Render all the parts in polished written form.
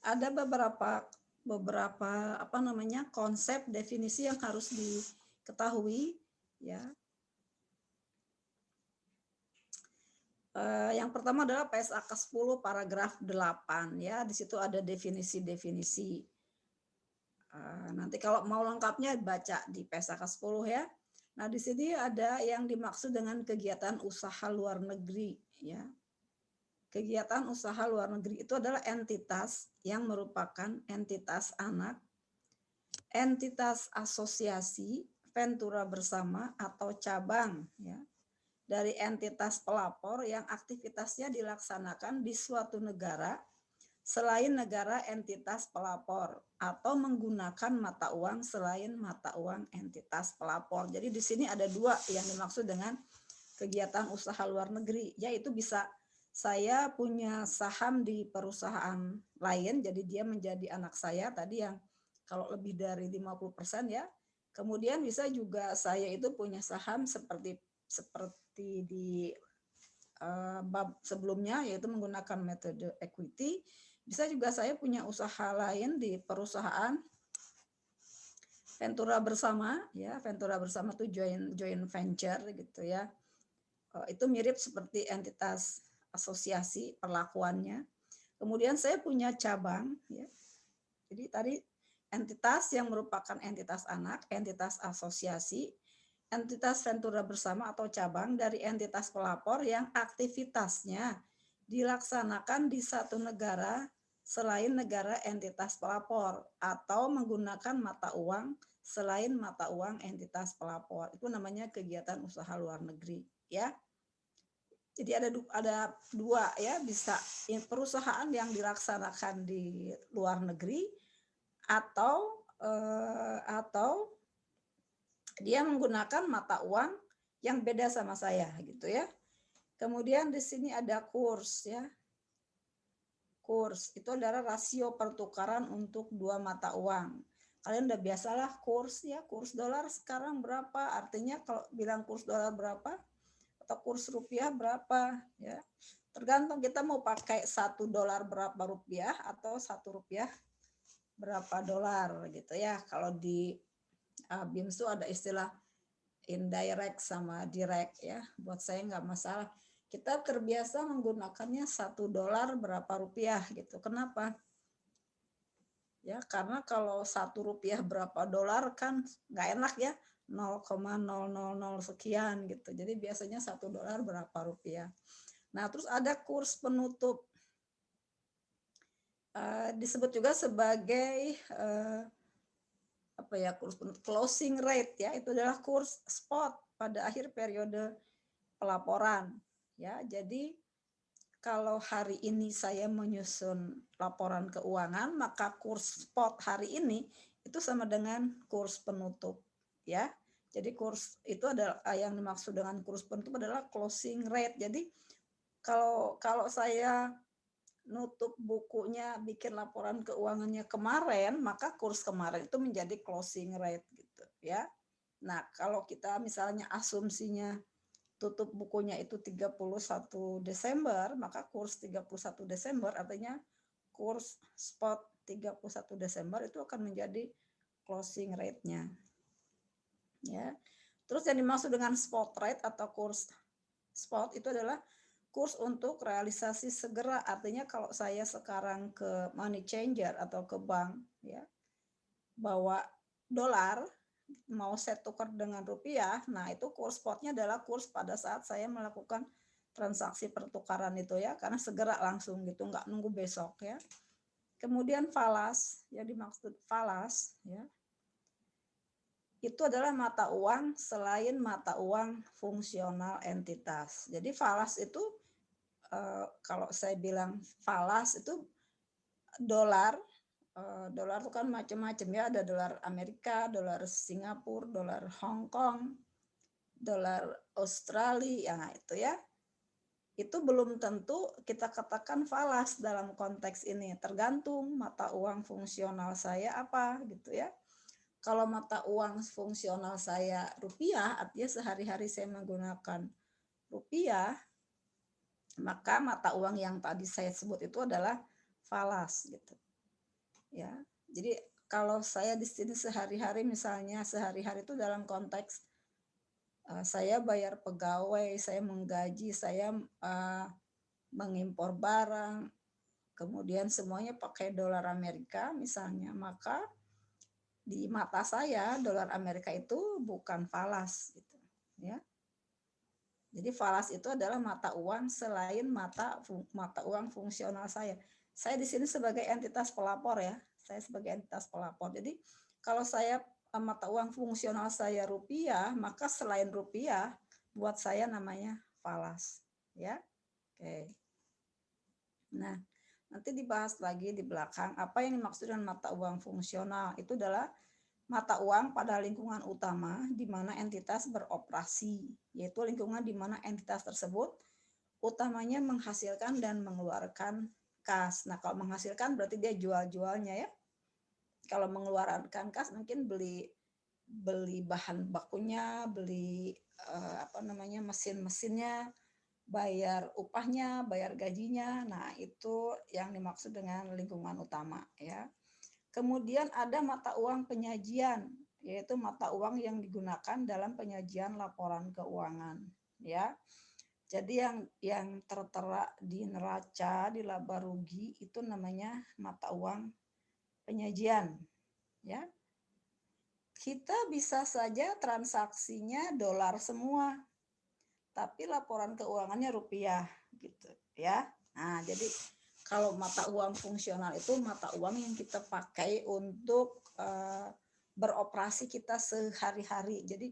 ada beberapa apa namanya konsep definisi yang harus diketahui ya. Yang pertama adalah PSAK 10 paragraf 8 ya. Di situ ada definisi-definisi. Nanti kalau mau lengkapnya baca di PSAK 10 ya. Nah, di sini ada yang dimaksud dengan kegiatan usaha luar negeri ya. Kegiatan usaha luar negeri itu adalah entitas yang merupakan entitas anak, entitas asosiasi, ventura bersama atau cabang ya dari entitas pelapor yang aktivitasnya dilaksanakan di suatu negara selain negara entitas pelapor atau menggunakan mata uang selain mata uang entitas pelapor. Jadi di sini ada dua yang dimaksud dengan kegiatan usaha luar negeri, yaitu bisa saya punya saham di perusahaan lain, jadi dia menjadi anak saya tadi yang kalau lebih dari 50% ya. Kemudian bisa juga saya itu punya saham seperti di bab sebelumnya yaitu menggunakan metode equity. Bisa juga saya punya usaha lain di perusahaan ventura bersama ya, ventura bersama itu joint venture gitu ya. Itu mirip seperti entitas asosiasi perlakuannya. Kemudian saya punya cabang ya. Jadi tadi entitas yang merupakan entitas anak, entitas asosiasi, entitas ventura bersama atau cabang dari entitas pelapor yang aktivitasnya dilaksanakan di satu negara selain negara entitas pelapor atau menggunakan mata uang selain mata uang entitas pelapor. Itu namanya kegiatan usaha luar negeri ya. Jadi ada dua ya, bisa perusahaan yang dilaksanakan di luar negeri atau dia menggunakan mata uang yang beda sama saya gitu ya. Kemudian di sini ada kurs ya. Kurs itu adalah rasio pertukaran untuk dua mata uang. Kalian udah biasalah kurs ya, kurs dolar sekarang berapa? Artinya kalau bilang kurs dolar berapa atau kurs rupiah berapa ya. Tergantung kita mau pakai $1 berapa rupiah atau $1 berapa dolar gitu ya. Kalau di BIMS itu ada istilah indirect sama direct ya. Buat saya nggak masalah. Kita terbiasa menggunakannya $1 berapa rupiah gitu. Kenapa? Ya karena kalau $1 berapa dolar kan nggak enak ya, 0,000 sekian gitu. Jadi biasanya $1 berapa rupiah. Nah terus ada kurs penutup, disebut juga sebagai apa ya, kurs penutup closing rate ya, itu adalah kurs spot pada akhir periode pelaporan ya. Jadi kalau hari ini saya menyusun laporan keuangan, maka kurs spot hari ini itu sama dengan kurs penutup ya. Jadi kurs itu adalah yang dimaksud dengan kurs penutup adalah closing rate. Jadi kalau saya nutup bukunya, bikin laporan keuangannya kemarin, maka kurs kemarin itu menjadi closing rate gitu ya. Nah, kalau kita misalnya asumsinya tutup bukunya itu 31 Desember, maka kurs 31 Desember artinya kurs spot 31 Desember itu akan menjadi closing rate-nya. Ya. Terus yang dimaksud dengan spot rate atau kurs spot itu adalah kurs untuk realisasi segera. Artinya kalau saya sekarang ke money changer atau ke bank ya, bawa dolar mau saya tukar dengan rupiah, nah itu kurs spotnya adalah kurs pada saat saya melakukan transaksi pertukaran itu ya, karena segera langsung gitu, nggak nunggu besok ya. Kemudian falas, ya dimaksud falas ya, itu adalah mata uang selain mata uang fungsional entitas. Jadi falas itu kalau saya bilang falas itu dolar, dolar itu kan macam-macam ya, ada dolar Amerika, dolar Singapura, dolar Hong Kong, dolar Australia, itu ya. Itu belum tentu kita katakan falas dalam konteks ini, tergantung mata uang fungsional saya apa gitu ya. Kalau mata uang fungsional saya rupiah, artinya sehari-hari saya menggunakan rupiah, maka mata uang yang tadi saya sebut itu adalah falas gitu. ya. Jadi kalau saya di sini sehari-hari, misalnya sehari-hari itu dalam konteks saya bayar pegawai, saya menggaji, saya mengimpor barang, kemudian semuanya pakai dolar Amerika misalnya, maka di mata saya dolar Amerika itu bukan falas gitu, ya. Jadi falas itu adalah mata uang selain mata uang fungsional saya. Saya di sini sebagai entitas pelapor ya. Saya sebagai entitas pelapor. Jadi kalau saya mata uang fungsional saya rupiah, maka selain rupiah buat saya namanya falas, ya. Oke. Nah, nanti dibahas lagi di belakang apa yang dimaksud dengan mata uang fungsional. Itu adalah mata uang pada lingkungan utama di mana entitas beroperasi, yaitu lingkungan di mana entitas tersebut utamanya menghasilkan dan mengeluarkan kas. Nah, kalau menghasilkan berarti dia jual-jualnya ya. Kalau mengeluarkan kas mungkin beli bahan bakunya, beli mesin-mesinnya, bayar upahnya, bayar gajinya. Nah, itu yang dimaksud dengan lingkungan utama ya. Kemudian ada mata uang penyajian, yaitu mata uang yang digunakan dalam penyajian laporan keuangan, ya. Jadi yang tertera di neraca, di laba rugi itu namanya mata uang penyajian, ya. Kita bisa saja transaksinya dolar semua, tapi laporan keuangannya rupiah, gitu, ya. Nah, jadi kalau mata uang fungsional itu mata uang yang kita pakai untuk beroperasi kita sehari-hari. Jadi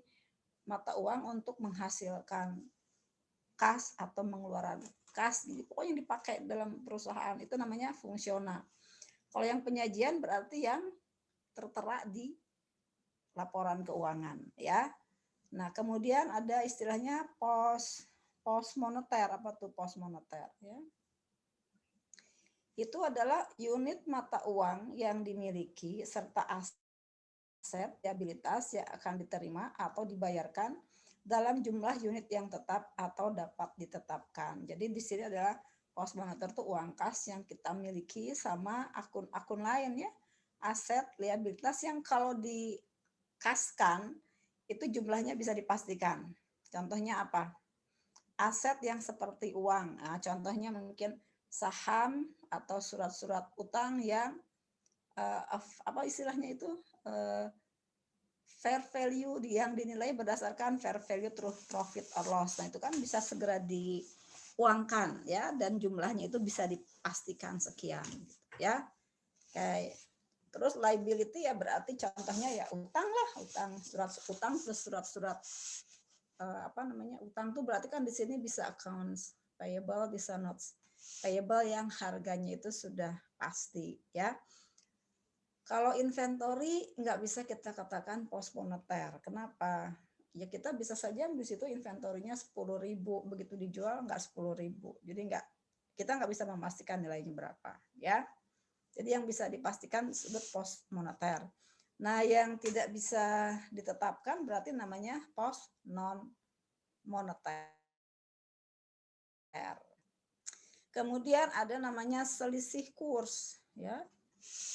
mata uang untuk menghasilkan kas atau mengeluarkan kas. Jadi pokoknya yang dipakai dalam perusahaan itu namanya fungsional. Kalau yang penyajian berarti yang tertera di laporan keuangan, ya. Nah, kemudian ada istilahnya pos moneter. Apa tuh pos moneter, ya? Itu adalah unit mata uang yang dimiliki serta aset liabilitas yang akan diterima atau dibayarkan dalam jumlah unit yang tetap atau dapat ditetapkan. Jadi di sini adalah pos moneter itu uang kas yang kita miliki sama akun-akun lain ya. Aset liabilitas yang kalau dikaskan itu jumlahnya bisa dipastikan. Contohnya apa? Aset yang seperti uang. Nah, contohnya mungkin saham atau surat-surat utang yang apa istilahnya itu fair value yang dinilai berdasarkan fair value through profit or loss. Nah, itu kan bisa segera diuangkan ya dan jumlahnya itu bisa dipastikan sekian gitu, ya. Kayak terus liability ya berarti contohnya ya utang lah, surat utang plus surat-surat utang tuh berarti kan di sini bisa accounts payable, bisa notes payable yang harganya itu sudah pasti ya. Kalau inventory nggak bisa kita katakan pos moneter. Kenapa? Ya kita bisa saja di situ inventorinya 10.000, begitu dijual nggak 10.000. Jadi kita nggak bisa memastikan nilainya berapa ya. Jadi yang bisa dipastikan disebut pos moneter. Nah, yang tidak bisa ditetapkan berarti namanya pos non moneter. Kemudian ada namanya selisih kurs, ya.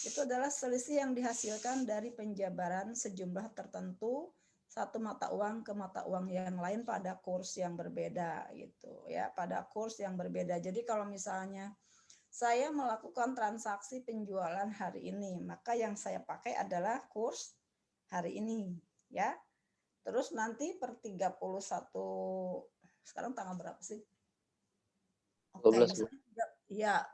Itu adalah selisih yang dihasilkan dari penjabaran sejumlah tertentu satu mata uang ke mata uang yang lain pada kurs yang berbeda gitu ya, pada kurs yang berbeda. Jadi kalau misalnya saya melakukan transaksi penjualan hari ini, maka yang saya pakai adalah kurs hari ini ya. Terus nanti per 31, sekarang tanggal berapa sih? Oke, 12.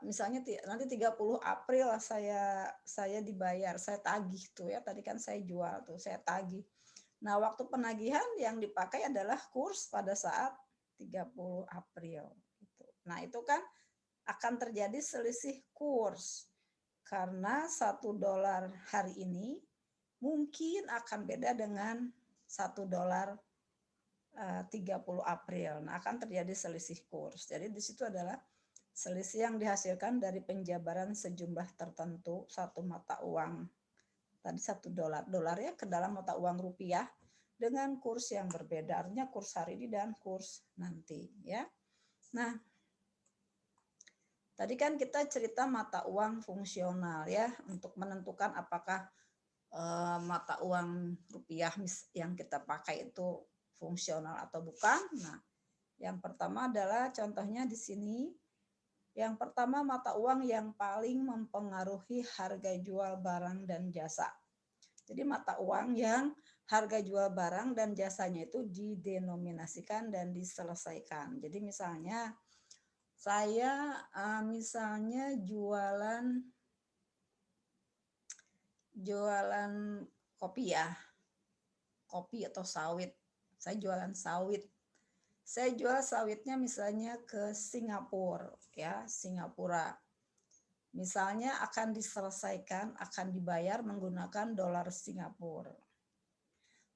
misalnya nanti 30 April saya dibayar, saya tagih tuh ya. Tadi kan saya jual tuh, saya tagih. Nah, waktu penagihan yang dipakai adalah kurs pada saat 30 April gitu. Nah, itu kan akan terjadi selisih kurs karena $1 hari ini mungkin akan beda dengan $1 30 April. Nah, akan terjadi selisih kurs. Jadi di situ adalah selisih yang dihasilkan dari penjabaran sejumlah tertentu satu mata uang. Tadi $1. Dolarnya ke dalam mata uang rupiah dengan kurs yang berbeda. Artinya kurs hari ini dan kurs nanti, ya. Nah, Tadi kan kita cerita mata uang fungsional ya, untuk menentukan apakah mata uang rupiah yang kita pakai itu fungsional atau bukan. Nah, yang pertama adalah contohnya di sini. Yang pertama, mata uang yang paling mempengaruhi harga jual barang dan jasa. Jadi mata uang yang harga jual barang dan jasanya itu didenominasikan dan diselesaikan. Jadi misalnya saya misalnya jualan kopi ya, kopi atau sawit. Saya jualan sawit. Saya jual sawitnya misalnya ke Singapura, ya, Singapura. Misalnya akan diselesaikan, akan dibayar menggunakan dolar Singapura.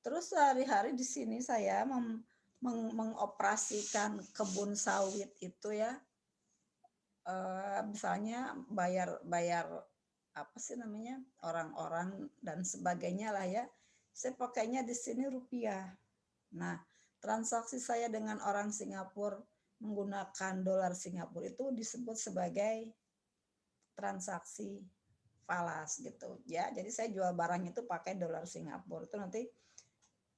Terus sehari-hari di sini saya mengoperasikan kebun sawit itu ya, misalnya bayar apa sih namanya, orang-orang dan sebagainya lah ya. Saya pakainya di sini rupiah. Nah, transaksi saya dengan orang Singapura menggunakan dolar Singapura itu disebut sebagai transaksi falas gitu ya. Jadi saya jual barang itu pakai dolar Singapura itu nanti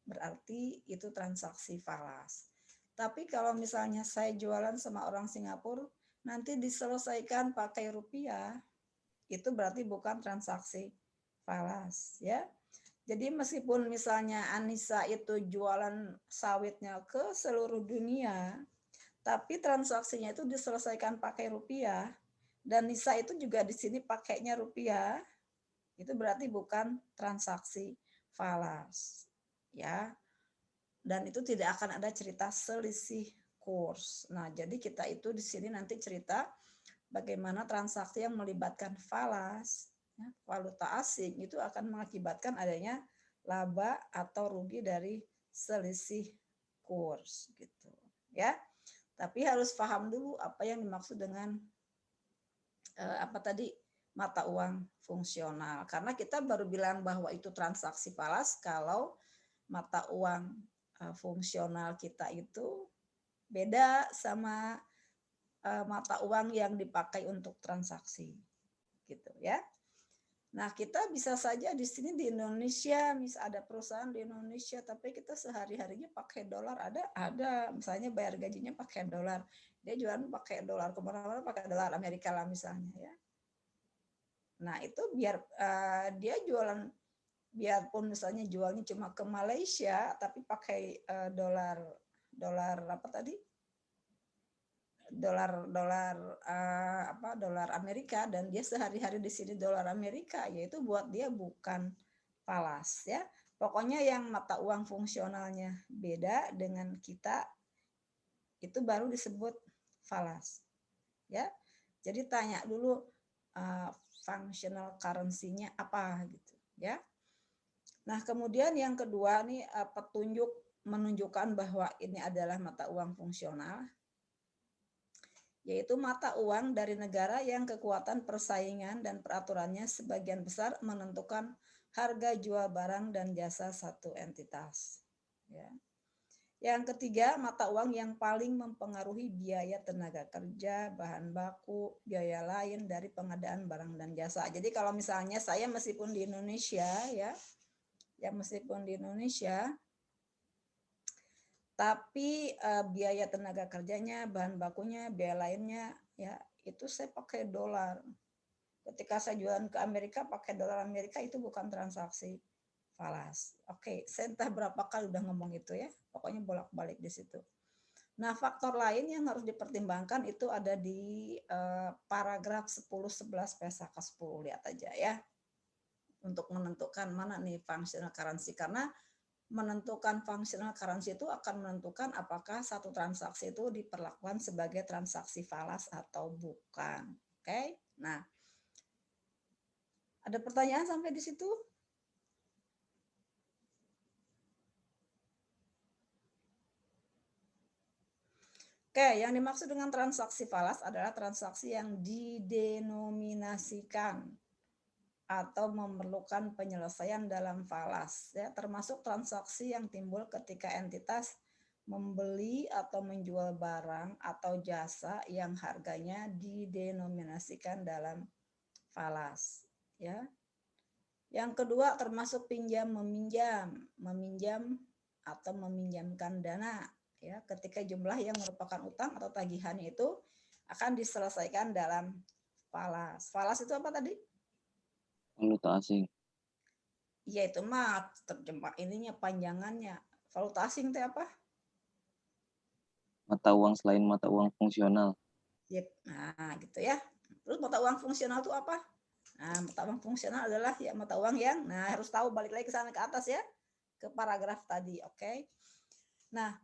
berarti itu transaksi falas. Tapi kalau misalnya saya jualan sama orang Singapura nanti diselesaikan pakai rupiah, itu berarti bukan transaksi falas ya. Jadi meskipun misalnya Anissa itu jualan sawitnya ke seluruh dunia, tapi transaksinya itu diselesaikan pakai rupiah, dan Nisa itu juga di sini pakainya rupiah, itu berarti bukan transaksi falas. Ya. Dan itu tidak akan ada cerita selisih kurs. Nah, jadi kita itu di sini nanti cerita bagaimana transaksi yang melibatkan falas, ya, valuta asing itu akan mengakibatkan adanya laba atau rugi dari selisih kurs gitu ya. Tapi harus paham dulu apa yang dimaksud dengan apa tadi, mata uang fungsional, karena kita baru bilang bahwa itu transaksi falas kalau mata uang fungsional kita itu beda sama mata uang yang dipakai untuk transaksi gitu ya. Nah, kita bisa saja di sini di Indonesia, ada perusahaan di Indonesia, tapi kita sehari-harinya pakai dolar, ada, misalnya bayar gajinya pakai dolar, dia jualan pakai dolar, kemana-mana pakai dolar Amerika lah misalnya ya. Nah, itu biar dia jualan, biarpun misalnya jualnya cuma ke Malaysia, tapi pakai dolar apa tadi? Dolar Amerika, dan dia sehari-hari di sini dolar Amerika, yaitu buat dia bukan falas ya. Pokoknya yang mata uang fungsionalnya beda dengan kita itu baru disebut falas ya. Jadi tanya dulu functional currency-nya apa gitu ya. Nah, kemudian yang kedua nih petunjuk menunjukkan bahwa ini adalah mata uang fungsional, yaitu mata uang dari negara yang kekuatan persaingan dan peraturannya sebagian besar menentukan harga jual barang dan jasa satu entitas. Ya. Yang ketiga, mata uang yang paling mempengaruhi biaya tenaga kerja, bahan baku, biaya lain dari pengadaan barang dan jasa. Jadi kalau misalnya saya meskipun di Indonesia ya meskipun di Indonesia, tapi biaya tenaga kerjanya, bahan bakunya, biaya lainnya ya itu saya pakai dolar. Ketika saya jualan ke Amerika pakai dolar Amerika, itu bukan transaksi falas. Oke, saya entah berapa kali udah ngomong itu ya. Pokoknya bolak-balik di situ. Nah, faktor lain yang harus dipertimbangkan itu ada di paragraf 10-11 Pesaka 10, lihat aja ya. Untuk menentukan mana nih functional currency, karena menentukan functional currency itu akan menentukan apakah satu transaksi itu diperlakukan sebagai transaksi falas atau bukan. Oke? Nah, ada pertanyaan sampai di situ? Oke, yang dimaksud dengan transaksi falas adalah transaksi yang didenominasikan atau memerlukan penyelesaian dalam falas, ya, termasuk transaksi yang timbul ketika entitas membeli atau menjual barang atau jasa yang harganya didenominasikan dalam falas, ya. Yang kedua termasuk pinjam meminjam, meminjam atau meminjamkan dana, ya, ketika jumlah yang merupakan utang atau tagihannya itu akan diselesaikan dalam falas. Falas itu apa tadi? Valuta asing. Iya itu mah terjemah ininya panjangannya. Valuta asing itu apa? Mata uang selain mata uang fungsional. Nah, gitu ya. Terus mata uang fungsional itu apa? Nah, mata uang fungsional adalah ya mata uang yang, nah harus tahu balik lagi ke sana ke atas ya, ke paragraf tadi, oke? Nah,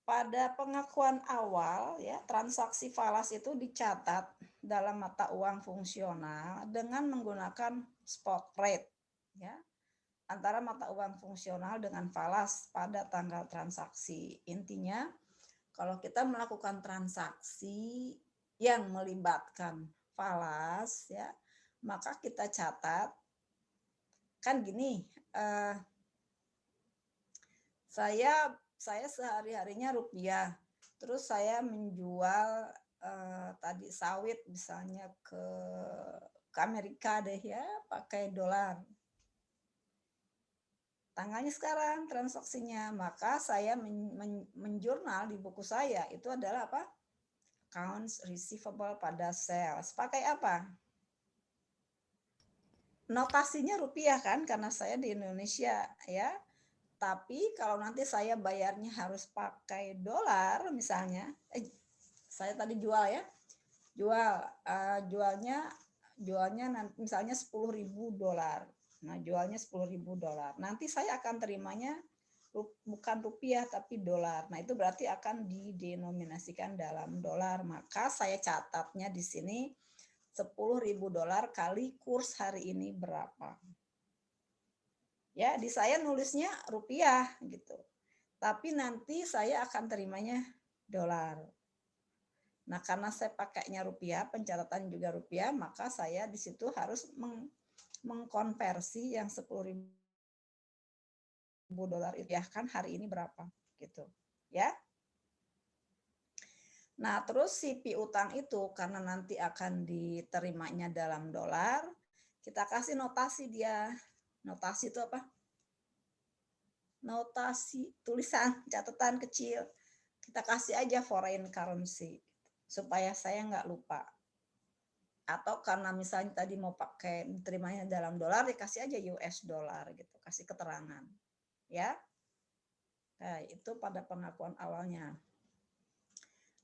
pada pengakuan awal ya, transaksi falas itu dicatat dalam mata uang fungsional dengan menggunakan spot rate, ya, antara mata uang fungsional dengan falas pada tanggal transaksi. Intinya, kalau kita melakukan transaksi yang melibatkan falas, ya, maka kita catat kan gini. Saya sehari-harinya rupiah, terus saya menjual tadi sawit misalnya ke Amerika deh ya, pakai dolar. Tanggalnya sekarang transaksinya, maka saya menjurnal di buku saya itu adalah apa? Accounts receivable pada sales. Pakai apa? Notasinya rupiah kan, karena saya di Indonesia ya. Tapi kalau nanti saya bayarnya harus pakai dolar misalnya, saya tadi jual ya, jualnya nanti misalnya $10.000. Nah, jualnya $10.000. Nanti saya akan terimanya bukan rupiah tapi dolar. Nah, itu berarti akan didenominasikan dalam dolar. Maka saya catatnya di sini $10.000 kali kurs hari ini berapa. Ya, di saya nulisnya rupiah gitu. Tapi nanti saya akan terimanya dolar. Nah, karena saya pakainya rupiah, pencatatan juga rupiah, maka saya di situ harus mengkonversi yang $10.000 itu ya kan hari ini berapa gitu. Ya. Nah, terus si piutang itu karena nanti akan diterimanya dalam dolar, kita kasih notasi dia. Notasi itu apa? Notasi, tulisan, catatan kecil. Kita kasih aja foreign currency supaya saya nggak lupa. Atau karena misalnya tadi mau pakai terimanya dalam dolar, dikasih aja US dollar gitu, kasih keterangan. Ya. Nah, itu pada pengakuan awalnya.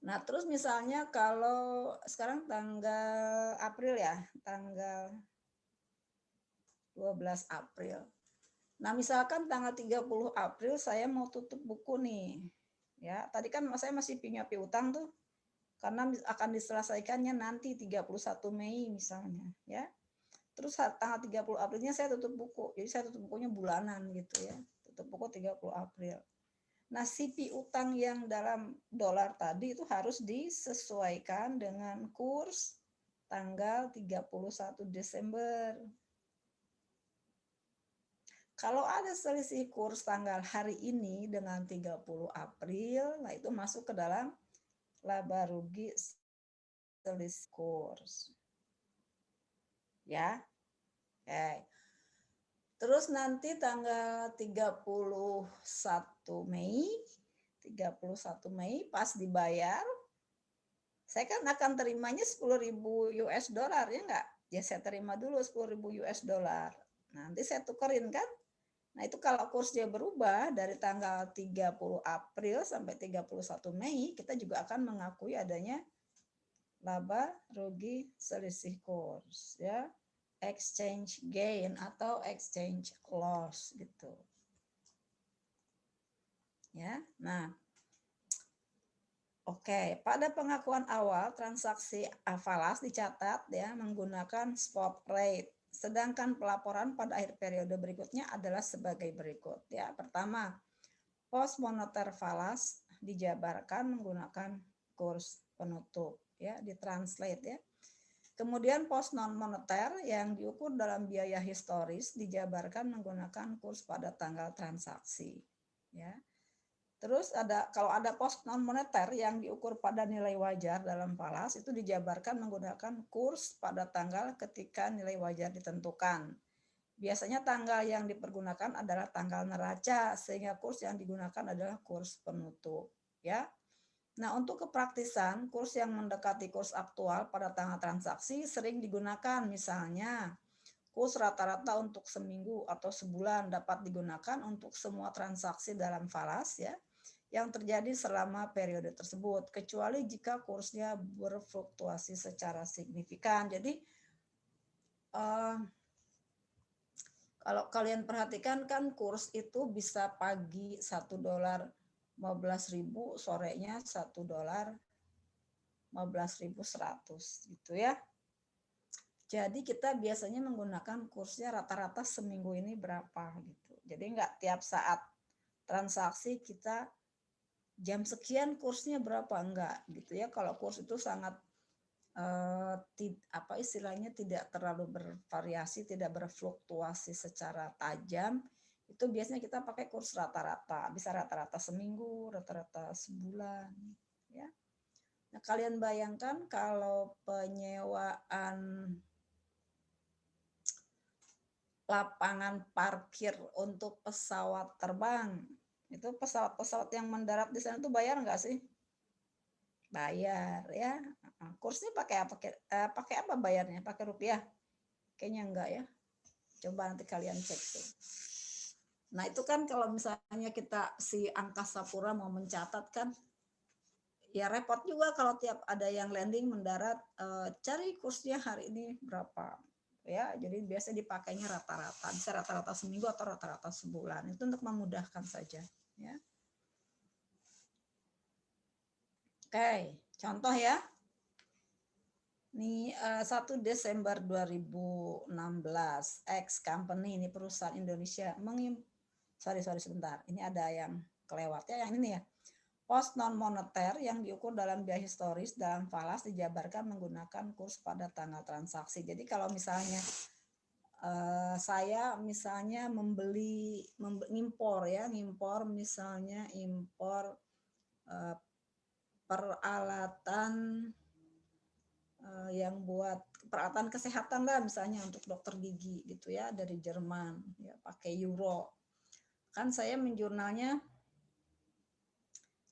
Nah, terus misalnya kalau sekarang tanggal April ya, tanggal 12 April. Nah, misalkan tanggal 30 April saya mau tutup buku nih. Ya, tadi kan saya masih punya piutang tuh. Karena akan diselesaikannya nanti 31 Mei misalnya, ya. Terus tanggal 30 Aprilnya saya tutup buku. Jadi saya tutup bukunya bulanan gitu ya. Tutup buku 30 April. Nah, si piutang yang dalam dolar tadi itu harus disesuaikan dengan kurs tanggal 31 Desember. Kalau ada selisih kurs tanggal hari ini dengan 30 April, nah itu masuk ke dalam laba rugi selisih kurs. Ya. Oke. Terus nanti tanggal 31 Mei, 31 Mei pas dibayar, saya kan akan terimanya $10.000 ya enggak? Ya saya terima dulu $10.000. Nanti saya tukerin kan? Nah, itu kalau kursnya berubah dari tanggal 30 April sampai 31 Mei, kita juga akan mengakui adanya laba rugi selisih kurs ya. Exchange gain atau exchange loss gitu. Ya. Nah, oke, pada pengakuan awal transaksi falas dicatat ya menggunakan spot rate. Sedangkan pelaporan pada akhir periode berikutnya adalah sebagai berikut ya. Pertama, post moneter falas dijabarkan menggunakan kurs penutup ya, ditranslate ya. Kemudian post non moneter yang diukur dalam biaya historis dijabarkan menggunakan kurs pada tanggal transaksi ya. Terus kalau ada pos non moneter yang diukur pada nilai wajar dalam falas itu dijabarkan menggunakan kurs pada tanggal ketika nilai wajar ditentukan. Biasanya tanggal yang dipergunakan adalah tanggal neraca sehingga kurs yang digunakan adalah kurs penutup, ya. Nah, untuk kepraktisan, kurs yang mendekati kurs aktual pada tanggal transaksi sering digunakan, misalnya kurs rata-rata untuk seminggu atau sebulan dapat digunakan untuk semua transaksi dalam falas ya yang terjadi selama periode tersebut, kecuali jika kursnya berfluktuasi secara signifikan. Jadi kalau kalian perhatikan kan kurs itu bisa pagi $1.15.000, sorenya $1.15.100 gitu ya. Jadi kita biasanya menggunakan kursnya rata-rata seminggu ini berapa gitu. Jadi nggak tiap saat transaksi kita jam sekian kursnya berapa, enggak gitu ya. Kalau kurs itu sangat istilahnya tidak terlalu bervariasi, tidak berfluktuasi secara tajam, itu biasanya kita pakai kurs rata-rata, bisa rata-rata seminggu, rata-rata sebulan ya. Nah, kalian bayangkan kalau penyewaan lapangan parkir untuk pesawat terbang, itu pesawat-pesawat yang mendarat di sana tuh bayar nggak sih? Bayar ya. Kursnya pakai apa? Pakai apa bayarnya? Pakai rupiah? Kayaknya enggak ya. Coba nanti kalian cek tuh. Nah itu kan kalau misalnya kita si angkasa pura mau mencatat kan, ya repot juga kalau tiap ada yang landing mendarat, cari kursnya hari ini berapa. Ya, jadi biasa dipakainya rata-rata, bisa rata-rata seminggu atau rata-rata sebulan. Itu untuk memudahkan saja, ya. Oke, contoh ya. Ini 1 Desember 2016, X Company, ini perusahaan Indonesia sorry sebentar. Ini ada yang kelewat ya, yang ini ya. Pos non moneter yang diukur dalam biaya historis dalam falas dijabarkan menggunakan kurs pada tanggal transaksi. Jadi kalau misalnya saya misalnya ngimpor misalnya peralatan yang buat peralatan kesehatan lah misalnya untuk dokter gigi gitu ya dari Jerman ya pakai euro. Kan saya menjurnalnya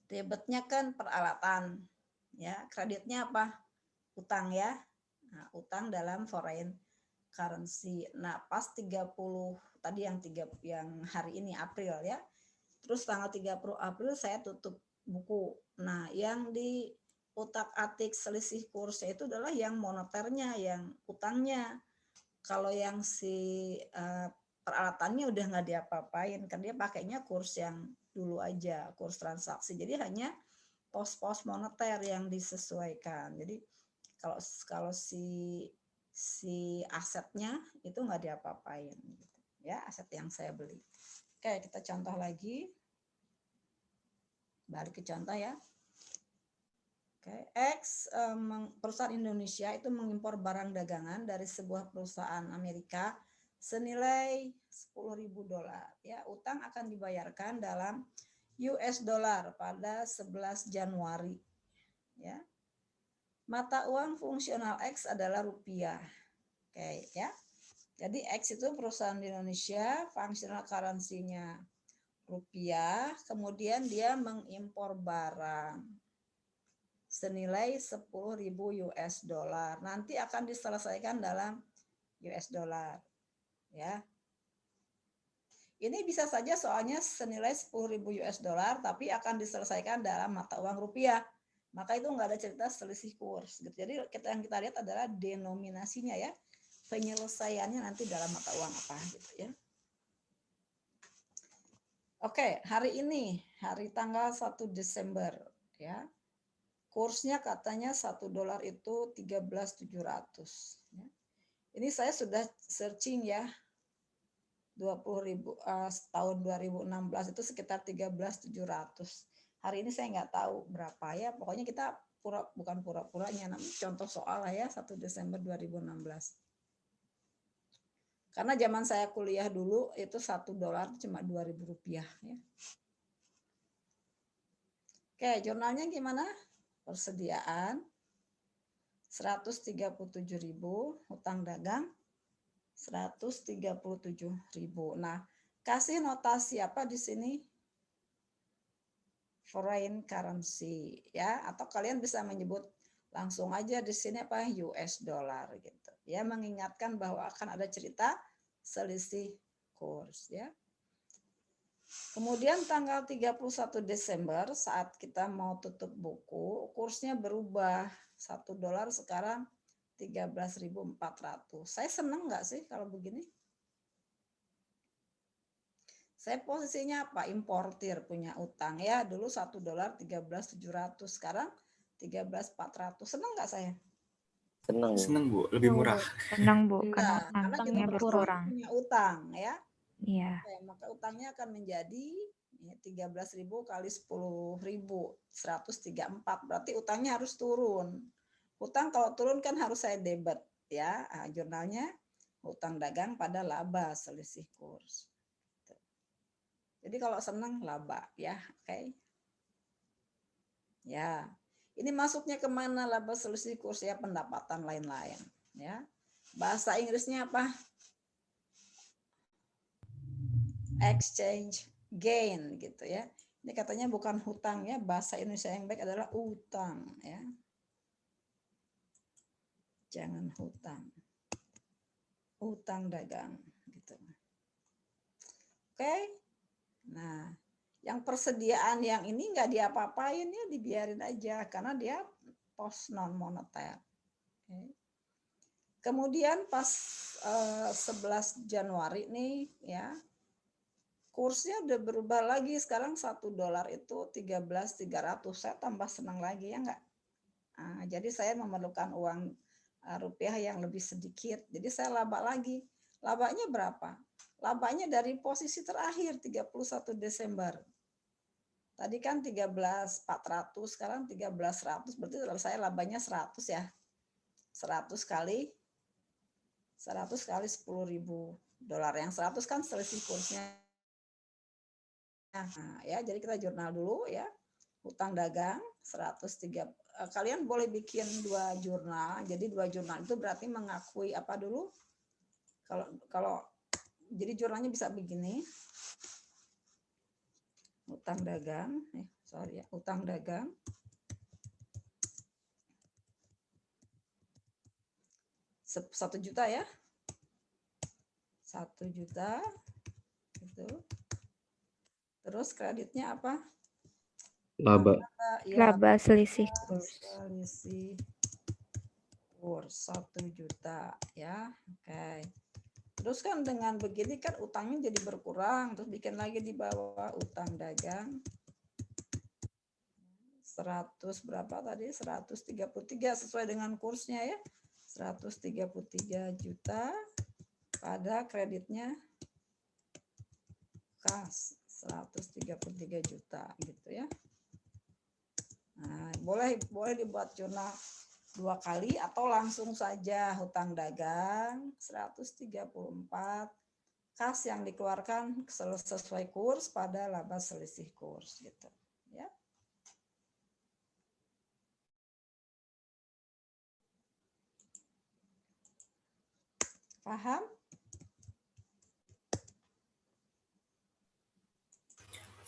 debitnya kan peralatan ya, kreditnya apa? Utang ya. Nah, utang dalam foreign currency. Nah, pas 30 tadi yang hari ini April ya. Terus tanggal 30 April saya tutup buku. Nah, yang di utak-atik selisih kursnya itu adalah yang moneternya, yang utangnya. Kalau yang si peralatannya udah nggak diapa-apain, kan dia pakainya kurs yang dulu aja, kurs transaksi. Jadi hanya pos-pos moneter yang disesuaikan. Jadi kalau si asetnya itu nggak diapa-apain, gitu. Ya aset yang saya beli. Oke, kita contoh lagi. Balik ke contoh ya. Oke, X perusahaan Indonesia itu mengimpor barang dagangan dari sebuah perusahaan Amerika senilai $10.000 ya. Utang akan dibayarkan dalam US dollar pada 11 Januari ya. Mata uang fungsional X adalah rupiah. Oke ya. Jadi X itu perusahaan di Indonesia, functional currency-nya rupiah, kemudian dia mengimpor barang senilai 10.000 US dollar. Nanti akan diselesaikan dalam US dollar. Ya. Ini bisa saja soalnya senilai 10.000 US dollar, tapi akan diselesaikan dalam mata uang rupiah. Maka itu nggak ada cerita selisih kurs. Jadi yang kita lihat adalah denominasinya ya. Penyelesaiannya nanti dalam mata uang apa gitu ya. Oke, hari ini, hari tanggal 1 Desember ya. Kursnya katanya $1 itu 13.700 ya. Ini saya sudah searching ya. 20.000 tahun 2016 itu sekitar 13.700. Hari ini saya nggak tahu berapa ya. Pokoknya kita bukan pura-puranya, contoh soal lah ya 1 Desember 2016. Karena zaman saya kuliah dulu itu $1 cuma 2.000 rupiah ya. Oke, jurnalnya gimana? Persediaan 137.000, hutang dagang 137.000. Nah, kasih notasi apa di sini? Foreign currency ya, atau kalian bisa menyebut langsung aja di sini apa US dollar gitu. Ya, mengingatkan bahwa akan ada cerita selisih kurs ya. Kemudian tanggal 31 Desember saat kita mau tutup buku, kursnya berubah. $1 sekarang 13.400. Saya senang nggak sih kalau begini? Saya posisinya apa? Importir, punya utang ya. Dulu $1 13.700, sekarang 13.400. Senang nggak saya? Seneng. Seneng Bu, lebih murah. Senang Bu, Nah, karena kita utangnya berkurang. punya utang ya. Iya. Oke, maka utangnya akan menjadi 13.000 kali 10.000, 134. Berarti utangnya harus turun. Utang kalau turun kan harus saya debit ya. Nah, jurnalnya utang dagang pada laba selisih kurs. Jadi kalau senang laba ya, oke. Ya, ini masuknya kemana laba selisih kurs ya, pendapatan lain-lain ya. Bahasa Inggrisnya apa? Exchange gain gitu ya. Ini katanya bukan hutang ya, bahasa Indonesia yang baik adalah utang ya. Jangan hutang. Utang dagang gitu. Oke. Nah, yang persediaan yang ini nggak diapa-apain ya, dibiarin aja karena dia pos non moneter. Oke. Kemudian pas 11 Januari nih ya, kursnya udah berubah lagi, sekarang $1 itu 13.300. Saya tambah senang lagi ya enggak? Nah, jadi saya memerlukan uang rupiah yang lebih sedikit. Jadi saya laba lagi. Labanya berapa? Labanya dari posisi terakhir 31 Desember. Tadi kan 13.400, sekarang 13.100, berarti kalau saya labanya 100 ya. 100 kali 10.000 dolar. Yang 100 kan selisih kursnya. Nah, ya, jadi kita jurnal dulu ya. Hutang dagang 103. Kalian boleh bikin 2 jurnal. Jadi 2 jurnal itu berarti mengakui apa dulu? Kalau jadi jurnalnya bisa begini. Hutang dagang, hutang dagang 1 juta ya. 1 juta gitu. Terus kreditnya apa? Laba. Ya, Laba selisih kurs. selisih kurs 1 juta ya. Oke. Terus kan dengan begini kan utangnya jadi berkurang, terus bikin lagi di bawah utang dagang 100 berapa tadi? 133 sesuai dengan kursnya ya. 133 juta pada kreditnya kas 133 juta gitu ya. Nah, boleh dibuat jurnal 2 kali atau langsung saja hutang dagang 134 kas yang dikeluarkan sesuai kurs pada laba selisih kurs gitu ya. Paham?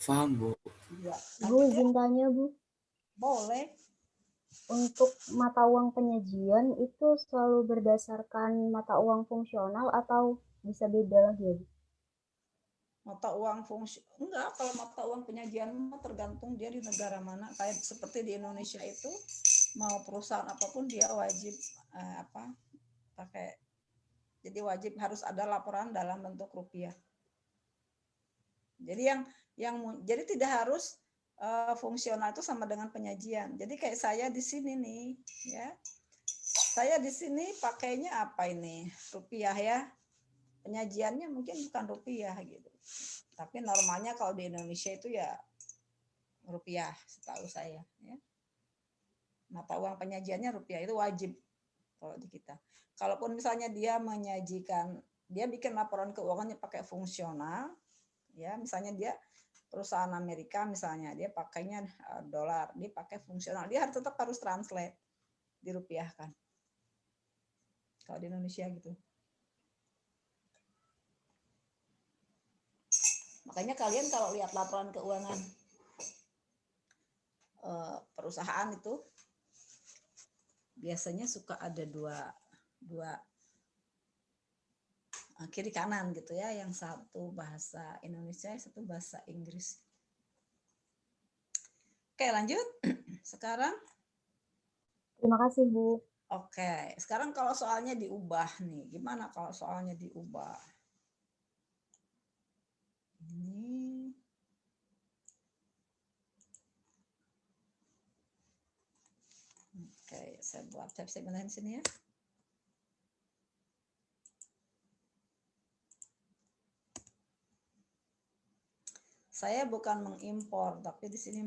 Paham Bu. Ya. Bu, izin tanya Bu, Boleh. untuk mata uang penyajian itu selalu berdasarkan mata uang fungsional atau bisa beda lagi ya Bu? Mata uang fungsi enggak, kalau mata uang penyajian tergantung dia di negara mana. Kayak seperti di Indonesia itu mau perusahaan apapun dia wajib pakai, jadi wajib harus ada laporan dalam bentuk rupiah. Jadi jadi tidak harus fungsional itu sama dengan penyajian. Jadi kayak saya di sini nih ya. Saya di sini pakainya apa ini? Rupiah ya. Penyajiannya mungkin bukan rupiah gitu. Tapi normalnya kalau di Indonesia itu ya rupiah setahu saya ya. Mata uang penyajiannya rupiah, itu wajib kalau di kita. Kalaupun misalnya dia menyajikan, dia bikin laporan keuangannya pakai fungsional ya, misalnya dia perusahaan Amerika misalnya, dia pakainya dolar, dia pakai fungsional, dia tetap harus translate, dirupiahkan. Kalau di Indonesia gitu. Makanya kalian kalau lihat laporan keuangan perusahaan itu biasanya suka ada dua kiri kanan gitu ya, yang satu bahasa Indonesia, yang satu bahasa Inggris. Oke, lanjut. Sekarang. Terima kasih, Bu. Oke, sekarang kalau soalnya diubah nih, gimana kalau soalnya diubah? Ini. Oke, saya buat tab segmen sini ya. Saya bukan mengimpor, tapi di sini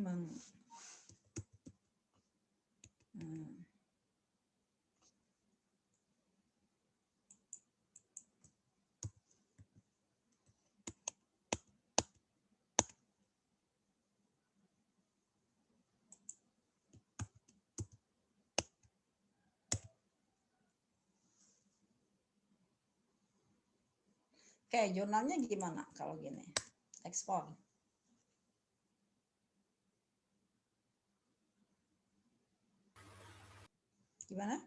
Oke, jurnalnya gimana kalau gini? Ekspor. Gimana?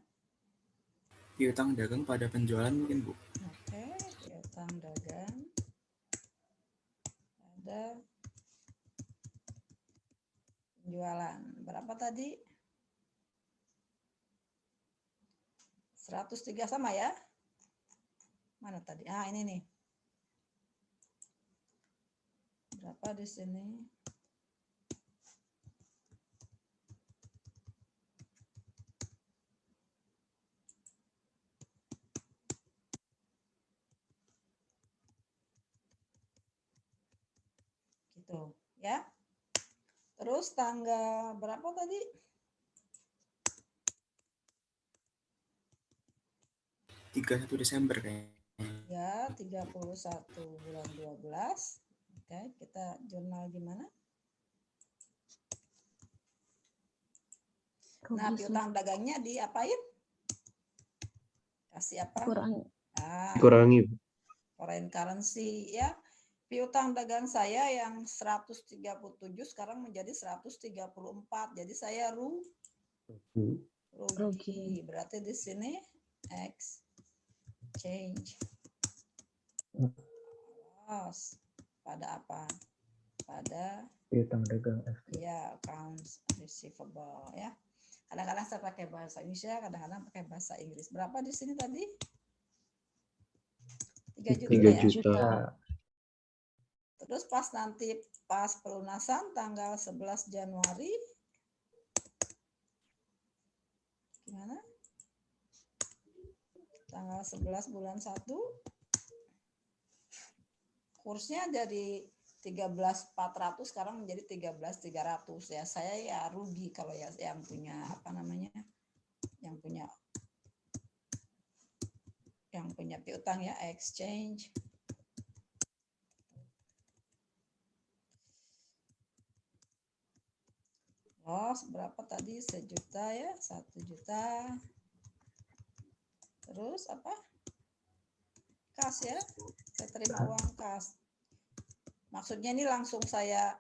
Piutang dagang pada penjualan mungkin, Bu. Oke, piutang dagang pada penjualan. Berapa tadi? 103 sama ya? Mana tadi? Ah, ini nih. Berapa di sini? Gitu, ya. Terus tanggal berapa tadi? 31 Desember kayaknya. Ya, 31 bulan 12. Oke, kita jurnal gimana? Nah, piutang dagangnya diapain? Kasih apa? Kurangi. Kurangi. Foreign currency ya. Piutang dagang saya yang 137 sekarang menjadi 134. Jadi saya rugi. Berarti di sini exchange loss pada apa? Pada piutang dagang. Ya, accounts receivable ya. Kadang-kadang saya pakai bahasa Indonesia, kadang-kadang pakai bahasa Inggris. Berapa di sini tadi? 3 juta 3 ya? juta. Terus pas pelunasan tanggal 11 Januari. Gimana? Tanggal 11 bulan 1. Kursnya dari 13.400 sekarang menjadi 13.300 ya. Saya ya rugi kalau ya yang punya apa namanya? Yang punya piutang ya, exchange loss berapa tadi? 1 juta ya, 1 juta. Terus apa? Kas ya. Saya terima uang kas. Maksudnya ini langsung saya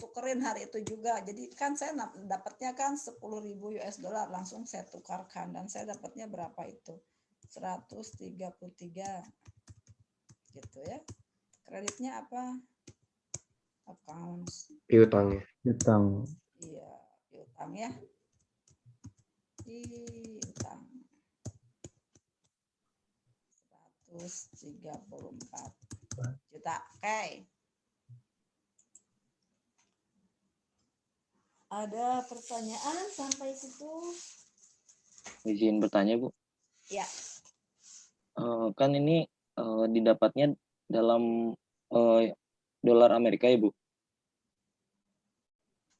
tukerin hari itu juga. Jadi kan saya dapatnya kan 10.000 US dollar langsung saya tukarkan dan saya dapatnya berapa itu? 133 gitu ya. Kreditnya apa? Accounts. Piutang ya. Piutang. Iya, piutang ya. Piutang. 134 juta. Oke. Ada pertanyaan sampai situ? Izin bertanya, Bu. Ya. Kan ini didapatnya dalam dolar Amerika ya, Bu?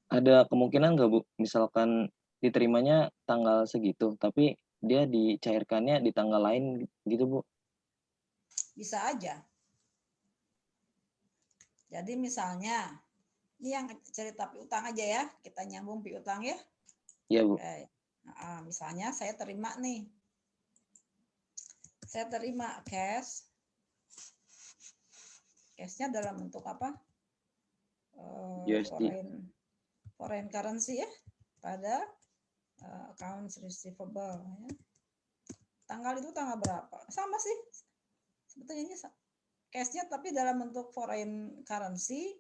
Ada kemungkinan nggak, Bu? Misalkan diterimanya tanggal segitu, tapi dia dicairkannya di tanggal lain gitu, Bu? Bisa aja. Jadi misalnya, ini yang cerita piutang aja ya, kita nyambung piutang ya. Iya, Bu. Oke. Nah, misalnya saya terima nih. Saya terima cash. Cashnya dalam bentuk apa? USD. Foreign currency ya, pada accounts receivable. Ya. Tanggal itu tanggal berapa? Sama sih. Sebetulnya ini cashnya tapi dalam bentuk foreign currency,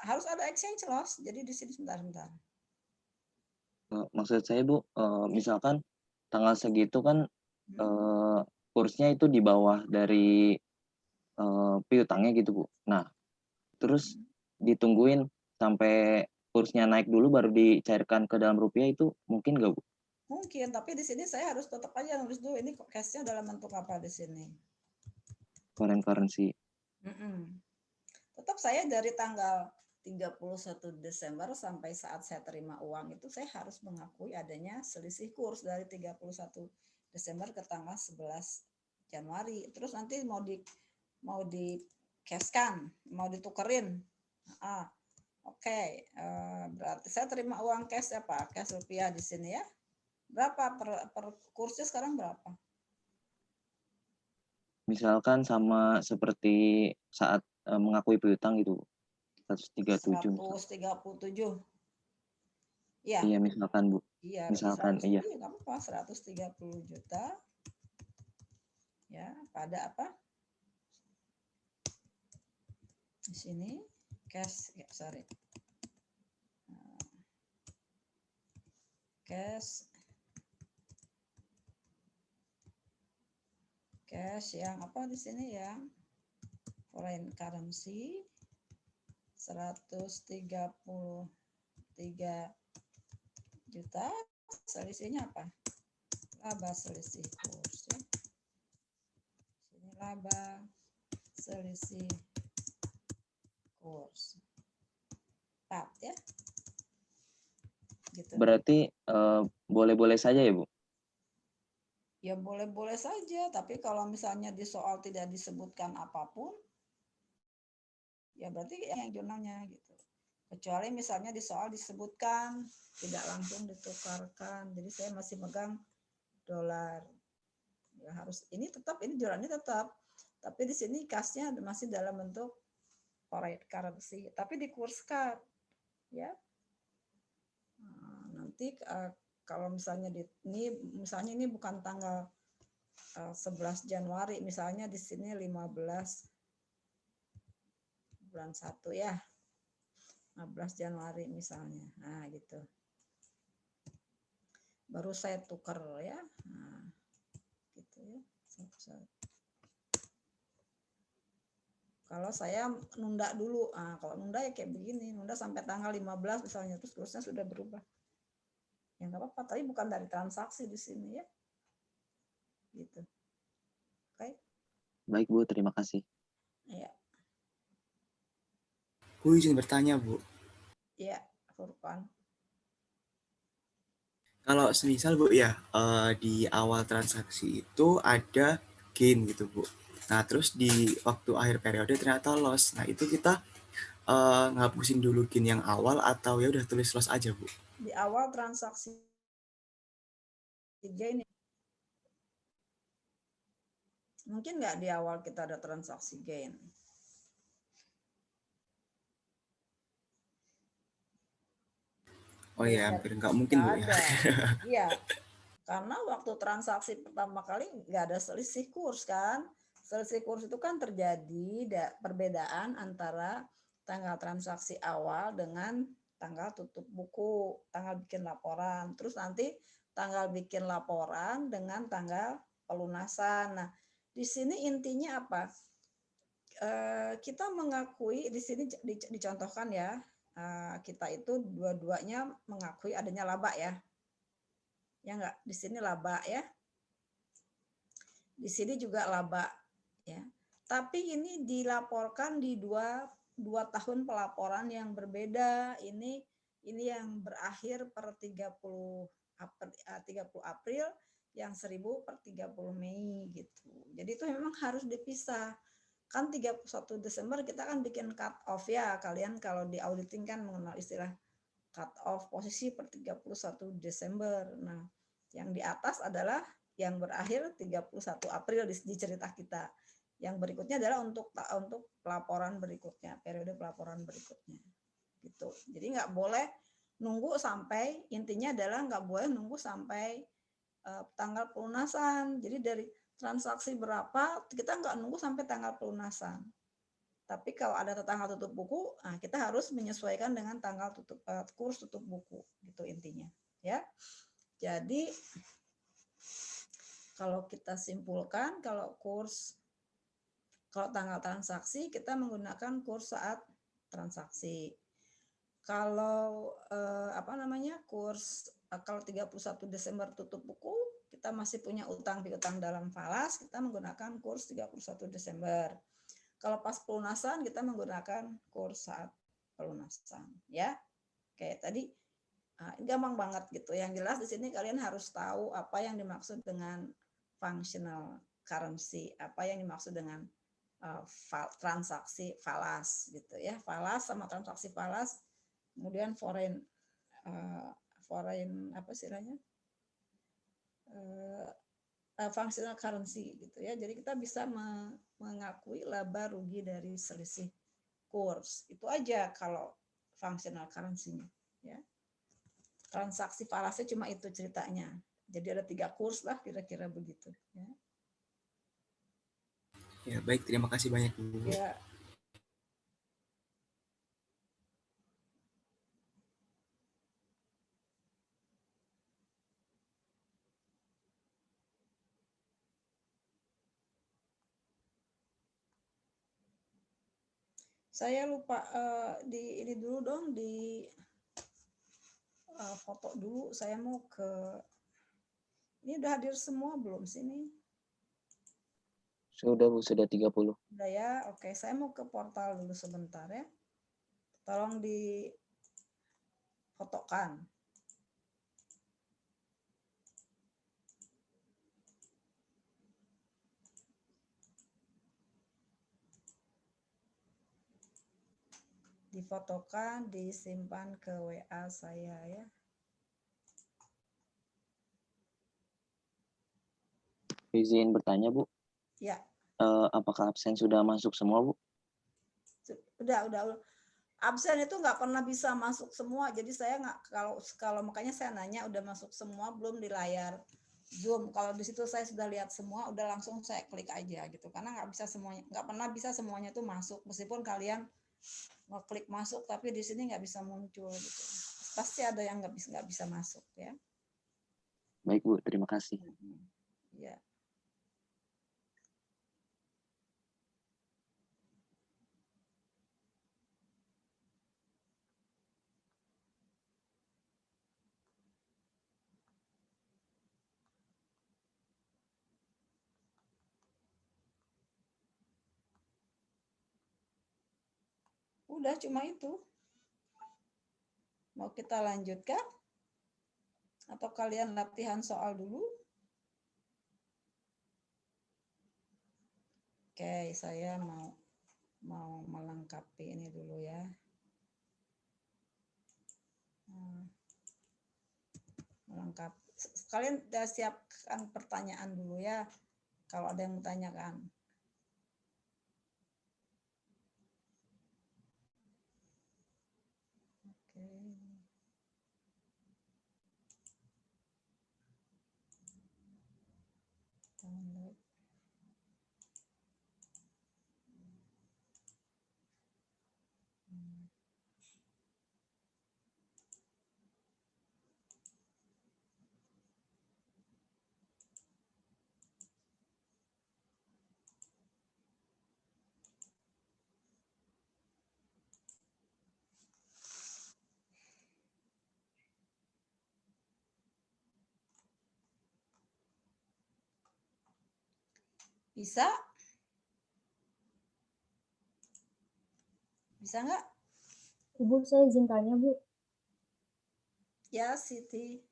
harus ada exchange loss. Jadi di sini sebentar. Maksud saya, Bu, misalkan tanggal segitu kan kursnya itu di bawah dari piutangnya gitu, Bu. Nah, terus ditungguin sampai kursnya naik dulu baru dicairkan ke dalam rupiah, itu mungkin nggak, Bu? Mungkin, tapi di sini saya harus tetap aja nulis dulu ini cashnya dalam bentuk apa di sini. Foreign currency. Tetap saya dari tanggal 31 Desember sampai saat saya terima uang itu saya harus mengakui adanya selisih kurs dari 31 Desember ke tanggal 11 Januari. Terus nanti mau di cashkan, mau ditukerin. Oke. Berarti saya terima uang cash apa? Cash rupiah di sini ya. Berapa per kursnya sekarang berapa? Misalkan sama seperti saat mengakui piutang gitu, 137. 137. Iya. Iya, misalkan, Bu. Iya, Misalkan, iya. Nggak apa-apa, 130 juta. Ya, pada apa? Di sini cash, ya, sorry. Cash yang apa di sini ya? Foreign currency 133 juta. Selisihnya apa? Laba selisih kurs ya. Sini laba selisih kurs. 4 ya. Gitu. Berarti boleh-boleh saja ya, Bu? Ya boleh-boleh saja, tapi kalau misalnya di soal tidak disebutkan apapun, ya berarti yang jurnalnya gitu. Kecuali misalnya di soal disebutkan tidak langsung ditukarkan, jadi saya masih megang dolar. Ya harus ini tetap, ini jurnalnya tetap, tapi di sini kasnya masih dalam bentuk foreign currency, tapi dikurskan, ya. Nanti kalau misalnya misalnya ini bukan tanggal 11 Januari, misalnya di sini 15 bulan 1 ya. 15 Januari misalnya. Nah, gitu. Baru saya tukar ya. Nah, gitu ya. Kalau saya nunda dulu, kalau nunda ya kayak begini, nunda sampai tanggal 15 misalnya, terus kursnya sudah berubah. Ya nggak apa-apa, tapi bukan dari transaksi di sini ya. Gitu. Oke. Baik, Bu, terima kasih. Iya. Bu izin bertanya, Bu. Iya, Furqan. Kalau semisal, Bu, ya di awal transaksi itu ada gain gitu, Bu. Nah, terus di waktu akhir periode ternyata loss. Nah, itu kita ngapusin dulu gain yang awal atau ya udah tulis loss aja, Bu? Di awal transaksi gain, mungkin nggak di awal kita ada transaksi gain? Oh ya, hampir nggak mungkin, Bu, ya. Iya, karena waktu transaksi pertama kali nggak ada selisih kurs kan. Selisih kurs itu kan terjadi perbedaan antara tanggal transaksi awal dengan tanggal tutup buku, tanggal bikin laporan. Terus nanti tanggal bikin laporan dengan tanggal pelunasan. Nah, di sini intinya apa? Kita mengakui, di sini dicontohkan ya, kita itu dua-duanya mengakui adanya laba ya. Ya enggak, di sini laba ya. Di sini juga laba ya. Tapi ini dilaporkan di dua tahun pelaporan yang berbeda. Ini yang berakhir per 30 April, yang 1000 per 30 Mei gitu. Jadi itu memang harus dipisah. kan 31 Desember kita kan bikin cut off ya. Kalian kalau di auditing kan mengenal istilah cut off posisi per 31 Desember. Nah, yang di atas adalah yang berakhir 31 April di cerita kita. Yang berikutnya adalah untuk pelaporan berikutnya, periode pelaporan berikutnya. Gitu. Jadi nggak boleh nunggu sampai, intinya adalah nggak boleh nunggu sampai tanggal pelunasan. Jadi dari transaksi berapa, kita nggak nunggu sampai tanggal pelunasan. Tapi kalau ada tanggal tutup buku, nah kita harus menyesuaikan dengan tanggal kurs tutup buku, gitu intinya. Ya, jadi kalau kita simpulkan, kalau tanggal transaksi kita menggunakan kurs saat transaksi. Kalau kurs kalau 31 Desember tutup buku, kita masih punya utang piutang dalam falas, kita menggunakan kurs 31 Desember. Kalau pas pelunasan kita menggunakan kurs saat pelunasan, ya. Kayak tadi gampang banget gitu. Yang jelas di sini kalian harus tahu apa yang dimaksud dengan functional currency, apa yang dimaksud dengan transaksi falas gitu ya. Falas sama transaksi falas, kemudian foreign apa istilahnya? Functional currency gitu ya. Jadi kita bisa mengakui laba rugi dari selisih kurs. Itu aja kalau functional currency-nya ya. Transaksi falasnya cuma itu ceritanya. Jadi ada 3 kurs lah kira-kira begitu ya. Ya, baik, terima kasih banyak Bu. Ya. Saya lupa ini dulu dong, di foto dulu. Saya mau ke, ini udah hadir semua belum sini? Sudah Bu, sudah 30. Udah ya, oke. Saya mau ke portal dulu sebentar ya. Tolong difotokan. Difotokan, disimpan ke WA saya ya. Izin bertanya Bu, Ya, apakah absen sudah masuk semua Bu? udah. Absen itu nggak pernah bisa masuk semua. Jadi saya nggak, kalau makanya saya nanya udah masuk semua belum di layar Zoom. Kalau di situ saya sudah lihat semua, udah langsung saya klik aja gitu. Karena nggak bisa semuanya, nggak pernah bisa semuanya itu masuk. Meskipun kalian ngeklik masuk, tapi di sini nggak bisa muncul gitu. Pasti ada yang nggak bisa masuk ya. Baik Bu, terima kasih. Ya. Udah cuma itu. Mau kita lanjutkan? Atau kalian latihan soal dulu? Oke, saya mau melengkapi ini dulu ya. Melengkapi. Kalian sudah siapkan pertanyaan dulu ya. Kalau ada yang bertanyakan. Oke. Download. Bisa? Bisa nggak? Ibu, saya izin tanya, Bu. Ya, Siti.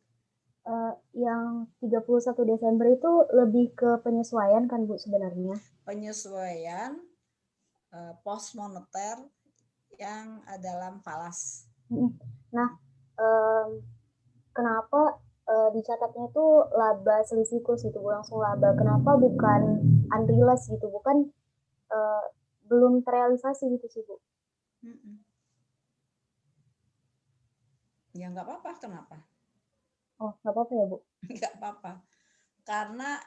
Yang 31 Desember itu lebih ke penyesuaian kan, Bu, sebenarnya? Penyesuaian post moneter yang dalam falas. Nah, kenapa dicatatnya itu laba selisih kurs itu langsung laba? Kenapa bukan unrealized gitu? Bukan belum terrealisasi gitu sih, Bu? Ya nggak apa-apa, kenapa? Oh, nggak apa-apa ya, Bu? Nggak apa-apa. Karena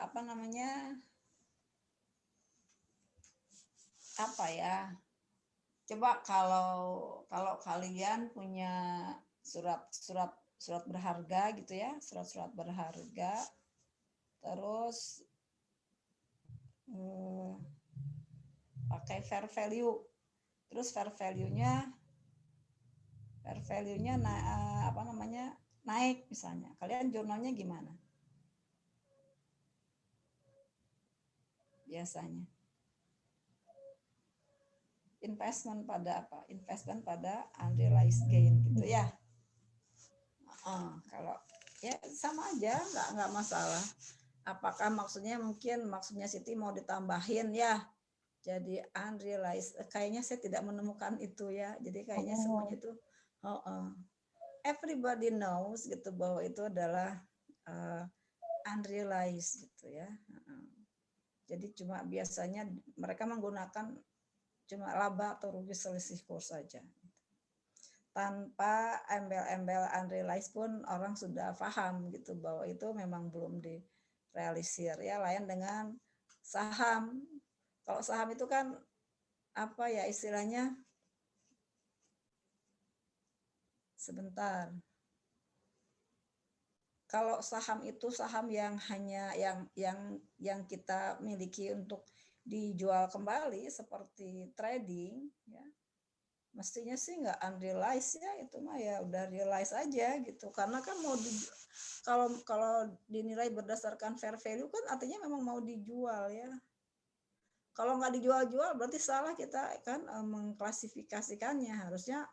apa namanya? Apa ya? Coba kalau kalian punya surat berharga gitu ya, surat berharga, terus pakai fair value, terus fair value-nya apa namanya naik misalnya, kalian jurnalnya gimana? Biasanya investment pada apa? Investment pada unrealized gain gitu ya. Kalau ya sama aja, nggak masalah. Apakah maksudnya Siti mau ditambahin ya? Jadi unrealized, kayaknya saya tidak menemukan itu ya. Jadi kayaknya semuanya itu everybody knows gitu bahwa itu adalah unrealized gitu ya. Jadi cuma biasanya mereka menggunakan cuma laba atau rugi selisih kurs saja. Tanpa embel-embel unrealized pun orang sudah paham gitu bahwa itu memang belum direalisir ya. Lain dengan saham. Kalau saham itu kan apa ya istilahnya? Sebentar. Kalau saham itu saham yang hanya yang kita miliki untuk dijual kembali seperti trading ya. Mestinya sih nggak unrealized ya, itu mah ya udah realize aja gitu. Karena kan kalau dinilai berdasarkan fair value kan artinya memang mau dijual ya. Kalau nggak dijual-jual berarti salah kita kan mengklasifikasikannya, harusnya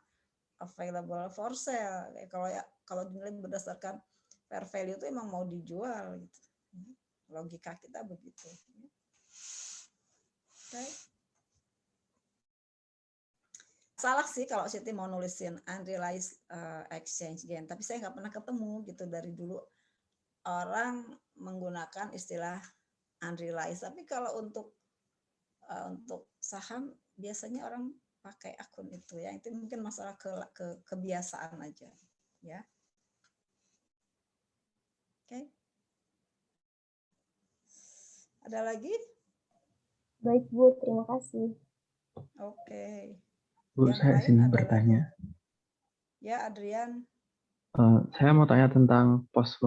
available for sale. Kalau dinilai berdasarkan fair value itu emang mau dijual gitu. Logika kita begitu. Okay. Salah sih kalau Siti mau nulisin unrealized exchange gain, tapi saya nggak pernah ketemu gitu dari dulu orang menggunakan istilah unrealized. Tapi kalau untuk saham biasanya orang pakai akun itu ya. Itu mungkin masalah kebiasaan aja ya. Oke. Ada lagi? Baik, Bu, terima kasih. Oke. Bu, Yang saya lain izin ada bertanya. lagi? Ya, Adrian. Saya mau tanya tentang post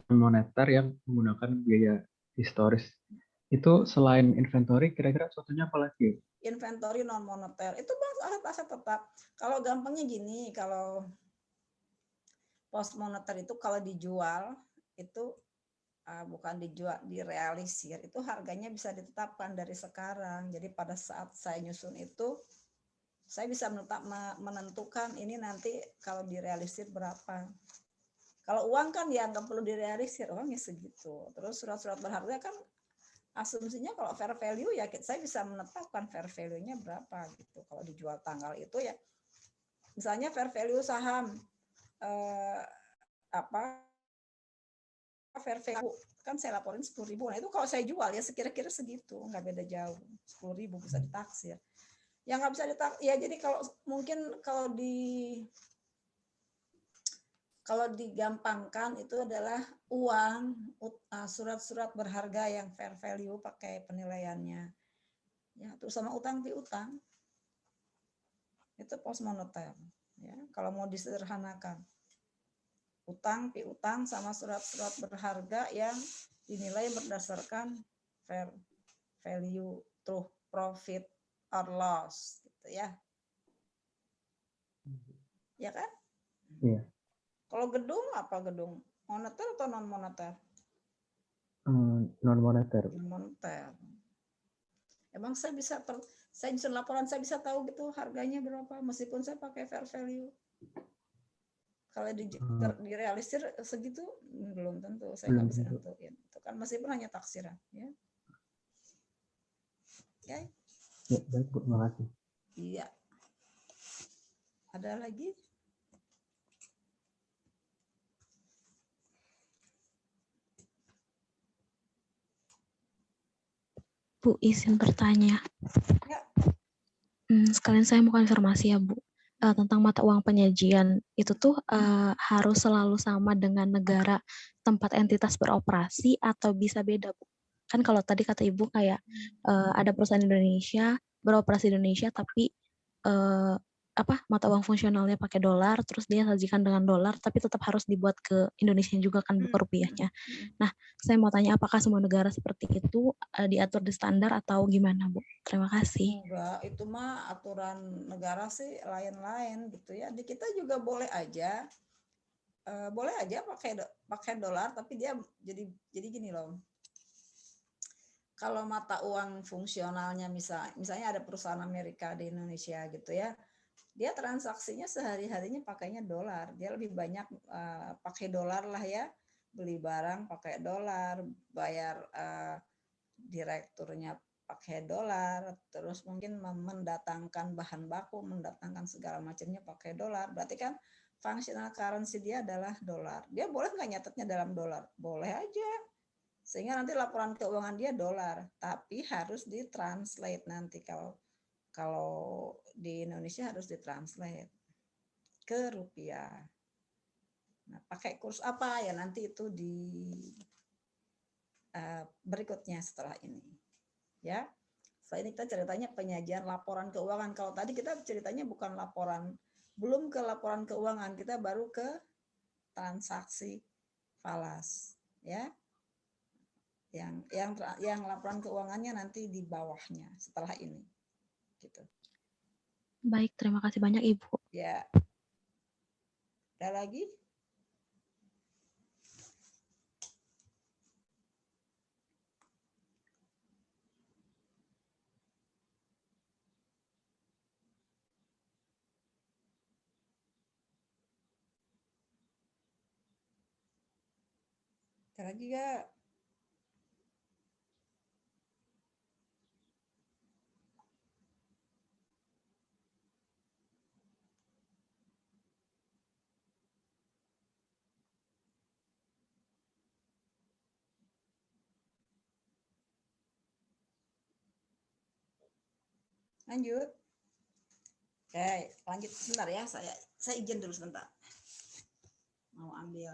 moneter yang menggunakan biaya historis. Itu selain inventory, kira-kira contohnya apa lagi? Inventory non moneter itu aset tetap. Kalau gampangnya gini, kalau post moneter itu kalau dijual itu bukan dijual, direalisir, itu harganya bisa ditetapkan dari sekarang. Jadi pada saat saya nyusun itu, saya bisa menentukan ini nanti kalau direalisir berapa. Kalau uang kan ya nggak perlu direalisir, uangnya segitu. Terus surat-surat berharga kan asumsinya kalau fair value ya saya bisa menetapkan fair value-nya berapa gitu. Kalau dijual tanggal itu ya, misalnya fair value saham fair value kan saya laporin 10.000. Nah itu kalau saya jual ya sekira-kira segitu, nggak beda jauh. 10.000 bisa ditaksir. Yang nggak bisa ditaksir ya, jadi kalau mungkin kalau digampangkan itu adalah uang, surat-surat berharga yang fair value pakai penilaiannya. Ya, terus sama utang piutang. Itu post moneter. Ya, kalau mau disederhanakan. Utang piutang sama surat-surat berharga yang dinilai berdasarkan fair value through profit or loss gitu ya. Ya kan? Iya. Kalau gedung apa gedung? Moneter atau non moneter? Non moneter. Non moneter. Emang saya nyusun laporan saya bisa tahu gitu harganya berapa meskipun saya pakai fair value. Kalau direalisir segitu belum tentu, saya nggak bisa nentuin. Itu kan meskipun hanya taksiran, ya. Oke. Ya, baik Bu, terima kasih. Iya. Ada lagi? Bu, izin bertanya. Ya. Sekalian saya mau konfirmasi ya, Bu. Tentang mata uang penyajian, itu tuh harus selalu sama dengan negara tempat entitas beroperasi atau bisa beda, Bu? Kan kalau tadi kata Ibu kayak ada perusahaan Indonesia, beroperasi di Indonesia, tapi mata uang fungsionalnya pakai dolar, terus dia sajikan dengan dolar, tapi tetap harus dibuat ke Indonesia juga kan, Bu, ke rupiahnya. Nah, saya mau tanya apakah semua negara seperti itu diatur di standar atau gimana, Bu? Terima kasih. Enggak, itu mah aturan negara sih lain-lain gitu ya. Di kita juga boleh aja pakai dolar, tapi dia jadi gini loh. Kalau mata uang fungsionalnya misalnya ada perusahaan Amerika di Indonesia gitu ya, dia transaksinya sehari-harinya pakainya dolar. Dia lebih banyak pakai dolar lah ya, beli barang pakai dolar, bayar direkturnya pakai dolar, terus mungkin mendatangkan bahan baku, mendatangkan segala macamnya pakai dolar. Berarti kan functional currency dia adalah dolar. Dia boleh nggak nyatetnya dalam dolar? Boleh aja. Sehingga nanti laporan keuangan dia dolar, tapi harus ditranslate nanti kalau di Indonesia harus ditranslate ke rupiah. Nah, pakai kurs apa ya nanti itu di berikutnya setelah ini. Ya. Setelah ini kita ceritanya penyajian laporan keuangan. Kalau tadi kita ceritanya belum ke laporan keuangan, kita baru ke transaksi falas, ya. Yang laporan keuangannya nanti di bawahnya setelah ini. Gitu. Baik, terima kasih banyak Ibu. Ya. Ada lagi? Ada lagi gak? Lanjut. Oke, lanjut sebentar ya. Saya izin dulu sebentar. Mau ambil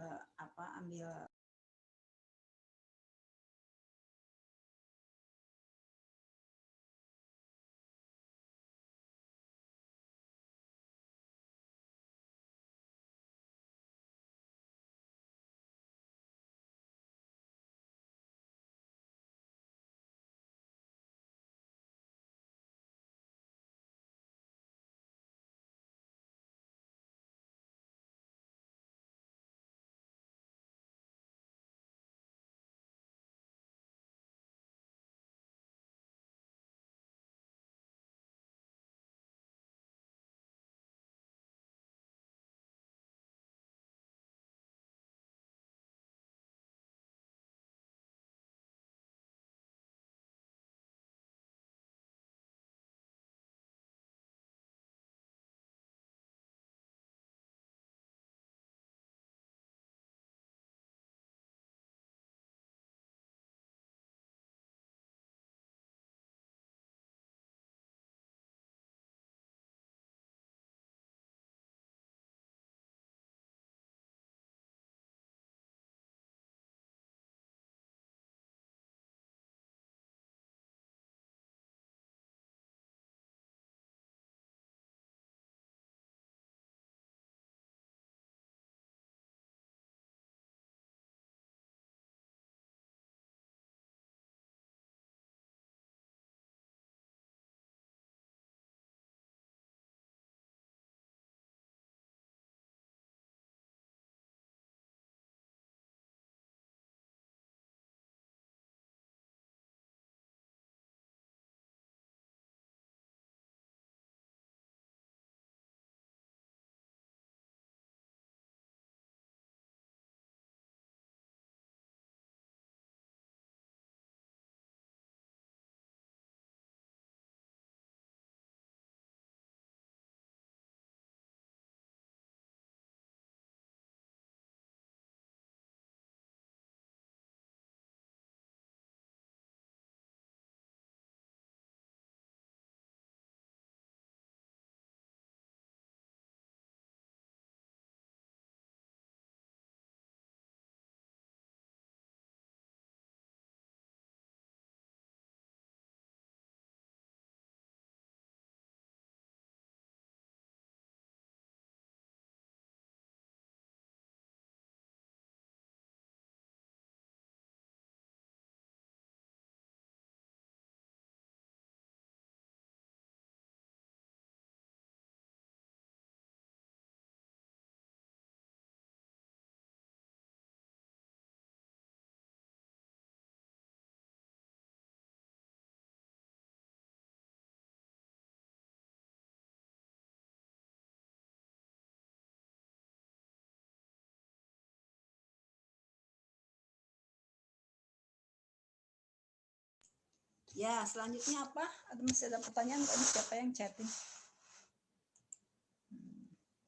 Ya, selanjutnya apa? Masih ada pertanyaan? Tadi siapa yang chatting?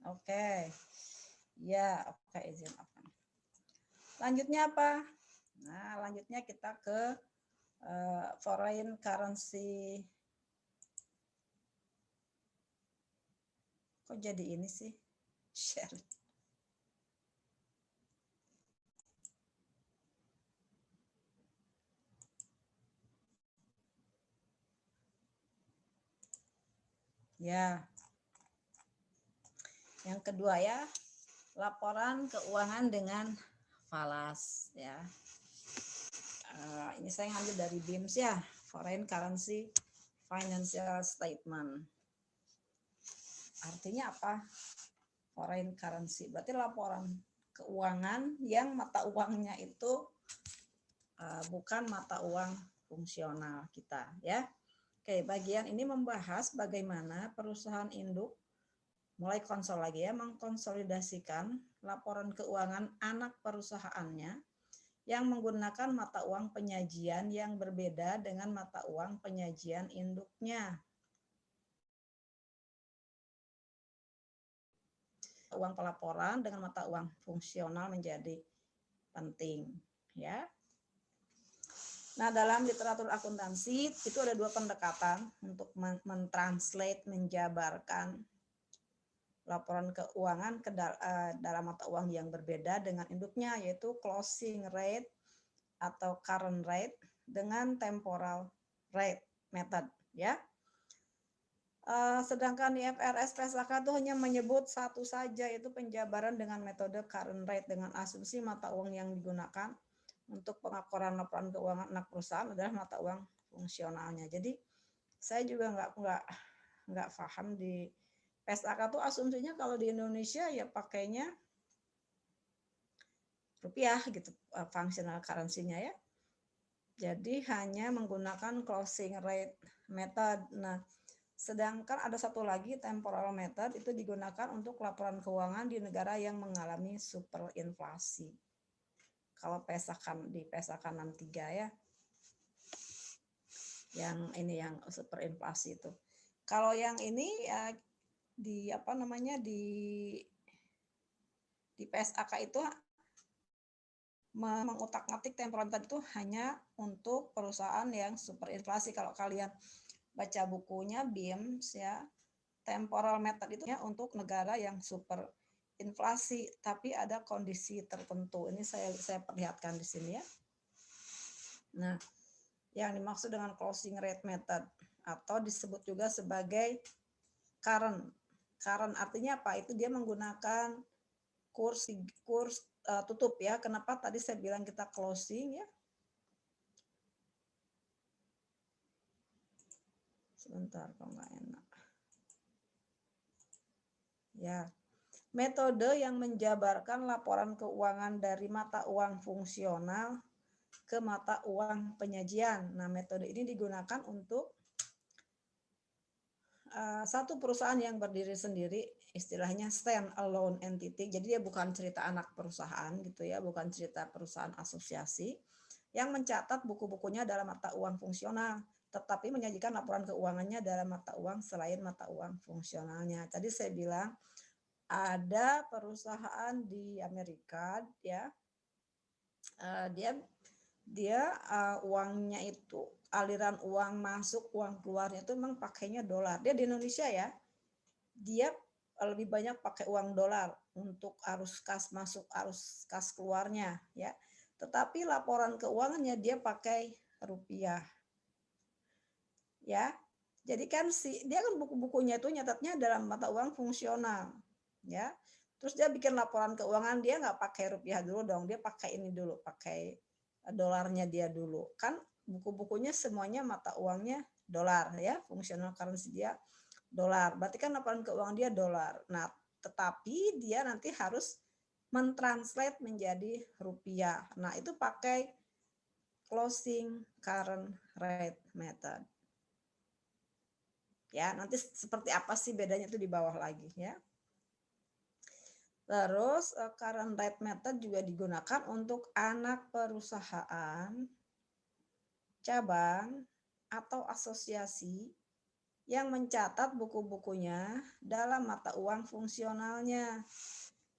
Oke. Ya, oke, izin apa? Lanjutnya apa? Nah, lanjutnya kita ke foreign currency. Kok jadi ini sih? Share. Ya. Yang kedua ya, laporan keuangan dengan falas ya. Ini saya ngambil dari BIMS ya, Foreign Currency Financial Statement. Artinya apa? Foreign currency berarti laporan keuangan yang mata uangnya itu bukan mata uang fungsional kita ya. Oke, bagian ini membahas bagaimana perusahaan induk mulai konsol lagi ya, mengkonsolidasikan laporan keuangan anak perusahaannya yang menggunakan mata uang penyajian yang berbeda dengan mata uang penyajian induknya. Uang pelaporan dengan mata uang fungsional menjadi penting ya. Nah, dalam literatur akuntansi itu ada dua pendekatan untuk mentranslate, menjabarkan laporan keuangan ke dalam mata uang yang berbeda dengan induknya, yaitu closing rate atau current rate dengan temporal rate method ya. Sedangkan IFRS PSAK itu hanya menyebut satu saja, yaitu penjabaran dengan metode current rate dengan asumsi mata uang yang digunakan untuk pengakuan laporan keuangan anak perusahaan adalah mata uang fungsionalnya. Jadi saya juga nggak paham di PSAK itu asumsinya kalau di Indonesia ya pakainya rupiah gitu, functional currency-nya ya. Jadi hanya menggunakan closing rate method. Nah, sedangkan ada satu lagi temporal method itu digunakan untuk laporan keuangan di negara yang mengalami superinflasi. Kalau di PSAK 63 ya. Yang ini yang superinflasi itu. Kalau yang ini ya di PSAK itu mengutak-atik temporal method itu hanya untuk perusahaan yang superinflasi. Kalau kalian baca bukunya BIMS ya, temporal method itu ya untuk negara yang superinflasi, tapi ada kondisi tertentu. Ini saya perlihatkan di sini ya. Nah, yang dimaksud dengan closing rate method atau disebut juga sebagai current. Current artinya apa? Itu dia menggunakan kurs tutup ya. Kenapa tadi saya bilang kita closing ya? Sebentar, kok nggak enak. Ya, metode yang menjabarkan laporan keuangan dari mata uang fungsional ke mata uang penyajian. Nah, metode ini digunakan untuk satu perusahaan yang berdiri sendiri, istilahnya stand alone entity. Jadi dia bukan cerita anak perusahaan gitu ya, bukan cerita perusahaan asosiasi yang mencatat buku-bukunya dalam mata uang fungsional, tetapi menyajikan laporan keuangannya dalam mata uang selain mata uang fungsionalnya. Tadi saya bilang ada perusahaan di Amerika ya, dia uangnya itu aliran uang masuk uang keluarnya itu memang pakainya dolar. Dia di Indonesia ya, dia lebih banyak pakai uang dolar untuk arus kas masuk arus kas keluarnya ya. Tetapi laporan keuangannya dia pakai rupiah ya. Jadi kan dia kan buku-bukunya itu nyatatnya dalam mata uang fungsional ya. Terus dia bikin laporan keuangan, dia nggak pakai rupiah dulu dong, dia pakai ini dulu, pakai dolarnya dia dulu. Kan buku-bukunya semuanya mata uangnya dolar ya, fungsional currency dia dolar. Berarti kan laporan keuangan dia dolar. Nah, tetapi dia nanti harus mentranslate menjadi rupiah. Nah, itu pakai closing current rate method. Ya, nanti seperti apa sih bedanya itu di bawah lagi ya. Terus current rate method juga digunakan untuk anak perusahaan cabang atau asosiasi yang mencatat buku-bukunya dalam mata uang fungsionalnya,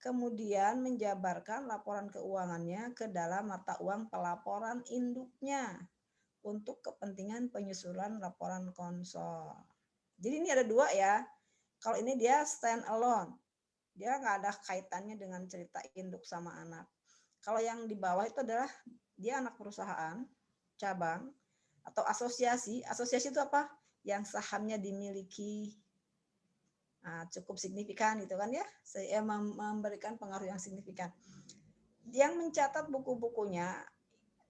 kemudian menjabarkan laporan keuangannya ke dalam mata uang pelaporan induknya untuk kepentingan penyusunan laporan konsol. Jadi ini ada dua ya. Kalau ini dia stand alone, dia nggak ada kaitannya dengan cerita induk sama anak. Kalau yang di bawah itu adalah dia anak perusahaan, cabang, atau asosiasi. Asosiasi itu apa? Yang sahamnya dimiliki cukup signifikan gitu kan ya, saya memberikan pengaruh yang signifikan. Yang mencatat buku-bukunya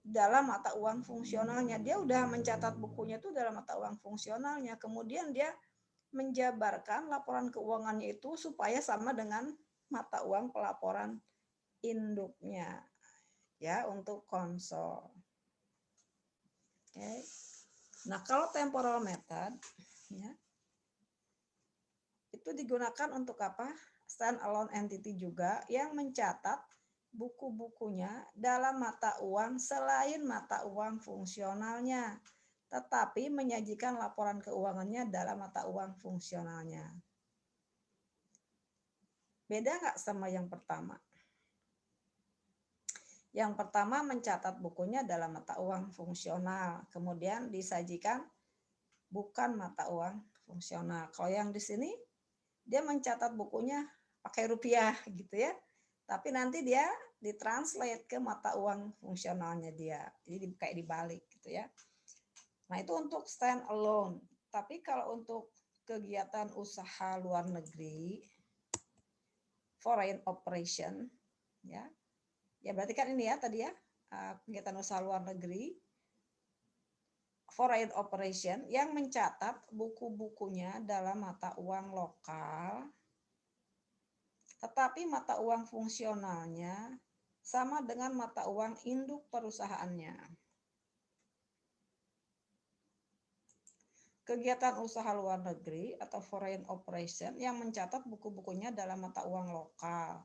dalam mata uang fungsionalnya, dia udah mencatat bukunya itu dalam mata uang fungsionalnya, kemudian dia menjabarkan laporan keuangannya itu supaya sama dengan mata uang pelaporan induknya ya untuk konsol. Oke. Nah, kalau temporal method ya, itu digunakan untuk apa? Stand alone entity juga yang mencatat buku-bukunya dalam mata uang selain mata uang fungsionalnya, tetapi menyajikan laporan keuangannya dalam mata uang fungsionalnya. Beda nggak sama yang pertama? Yang pertama mencatat bukunya dalam mata uang fungsional, kemudian disajikan bukan mata uang fungsional. Kalau yang di sini dia mencatat bukunya pakai rupiah gitu ya, tapi nanti dia ditranslate ke mata uang fungsionalnya dia, jadi kayak dibalik gitu ya. Nah itu untuk stand alone. Tapi kalau untuk kegiatan usaha luar negeri, foreign operation, ya berarti kan ini ya tadi ya, kegiatan usaha luar negeri, foreign operation yang mencatat buku-bukunya dalam mata uang lokal, tetapi mata uang fungsionalnya sama dengan mata uang induk perusahaannya. Kegiatan usaha luar negeri atau foreign operation yang mencatat buku-bukunya dalam mata uang lokal,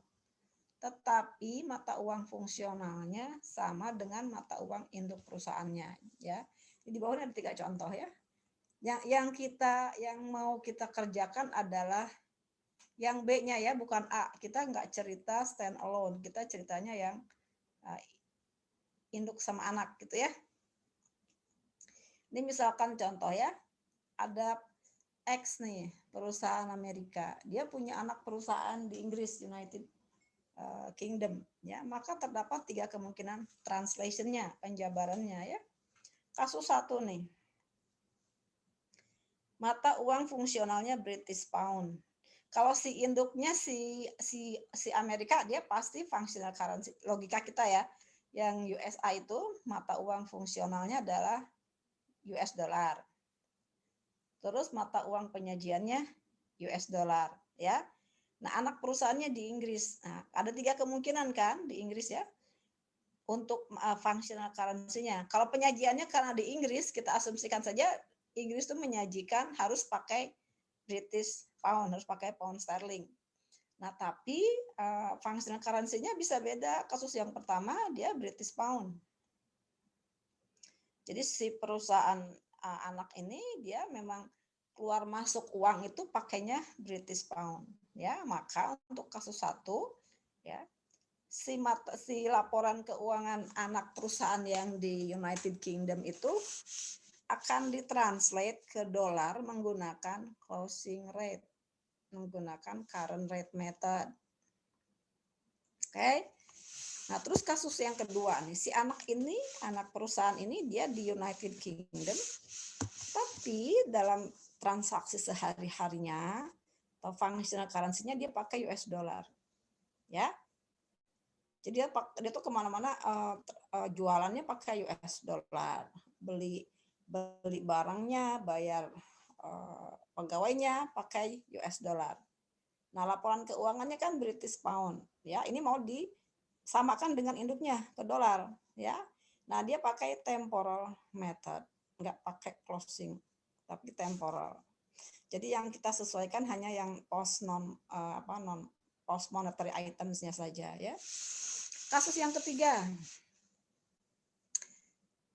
tetapi mata uang fungsionalnya sama dengan mata uang induk perusahaannya. Ya, di bawahnya ada 3 contoh ya. Yang mau kita kerjakan adalah yang B-nya ya, bukan A. Kita nggak cerita stand alone, kita ceritanya yang induk sama anak gitu ya. Ini misalkan contoh ya, ada X nih, perusahaan Amerika. Dia punya anak perusahaan di Inggris, United Kingdom. Ya, maka terdapat 3 kemungkinan translation-nya, penjabarannya ya. Kasus 1 nih. Mata uang fungsionalnya British Pound. Kalau si induknya si Amerika, dia pasti functional currency. Logika kita ya. Yang USA itu mata uang fungsionalnya adalah US dollar. Terus mata uang penyajiannya US dollar ya. Nah, anak perusahaannya di Inggris. Nah, ada 3 kemungkinan kan di Inggris ya. Untuk functional currency-nya. Kalau penyajiannya karena di Inggris, kita asumsikan saja Inggris itu menyajikan harus pakai British Pound, harus pakai pound sterling. Nah, tapi functional currency-nya bisa beda. Kasus yang pertama dia British Pound. Jadi si perusahaan anak ini dia memang keluar masuk uang itu pakainya British Pound. Ya, maka untuk kasus 1 ya, si laporan keuangan anak perusahaan yang di United Kingdom itu akan ditranslate ke dolar menggunakan closing rate, menggunakan current rate method. Oke. Nah, terus kasus yang kedua nih, si anak perusahaan ini dia di United Kingdom, tapi dalam transaksi sehari-harinya atau functional currency-nya dia pakai US dollar. Ya. Jadi dia tuh kemana-mana jualannya pakai US dollar, beli barangnya, bayar pegawainya pakai US dollar. Nah, laporan keuangannya kan British Pound, ya. Ini mau disamakan dengan induknya ke dolar, ya. Nah, dia pakai temporal method, nggak pakai closing, tapi temporal. Jadi yang kita sesuaikan hanya yang post monetary items-nya saja, ya. Kasus yang ketiga,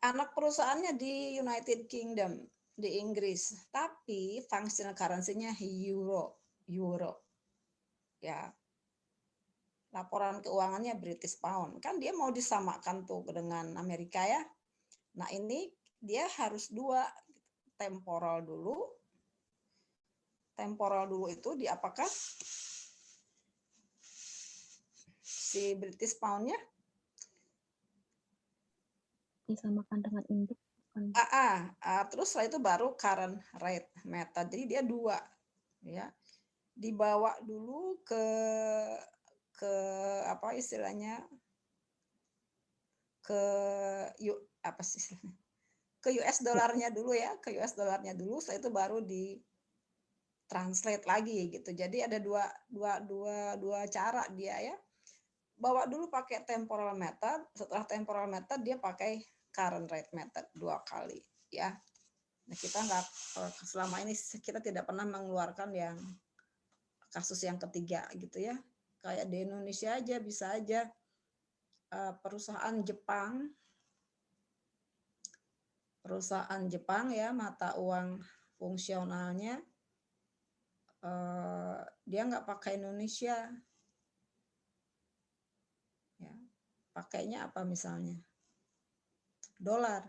Anak perusahaannya di United Kingdom, di Inggris, tapi functional currency-nya euro. Ya. Laporan keuangannya British Pound. Kan dia mau disamakan tuh dengan Amerika ya. Nah, ini dia harus dua, temporal dulu. Temporal dulu itu di apakah si British Pound-nya Disamakan dengan induk. terus setelah itu baru current rate method. Jadi dia dua ya. Dibawa dulu ke apa istilahnya? Ke apa sih istilahnya? Ke US dolarnya dulu ya, ke US dolarnya dulu, setelah itu baru di translate lagi gitu. Jadi ada dua cara dia ya. Bawa dulu pakai temporal method, setelah temporal method dia pakai current rate method 2 kali ya. Nah, kita nggak selama ini kita tidak pernah mengeluarkan yang kasus yang ketiga gitu ya. Kayak di Indonesia aja bisa aja perusahaan Jepang ya, mata uang fungsionalnya dia nggak pakai Indonesia ya, pakainya apa misalnya dolar.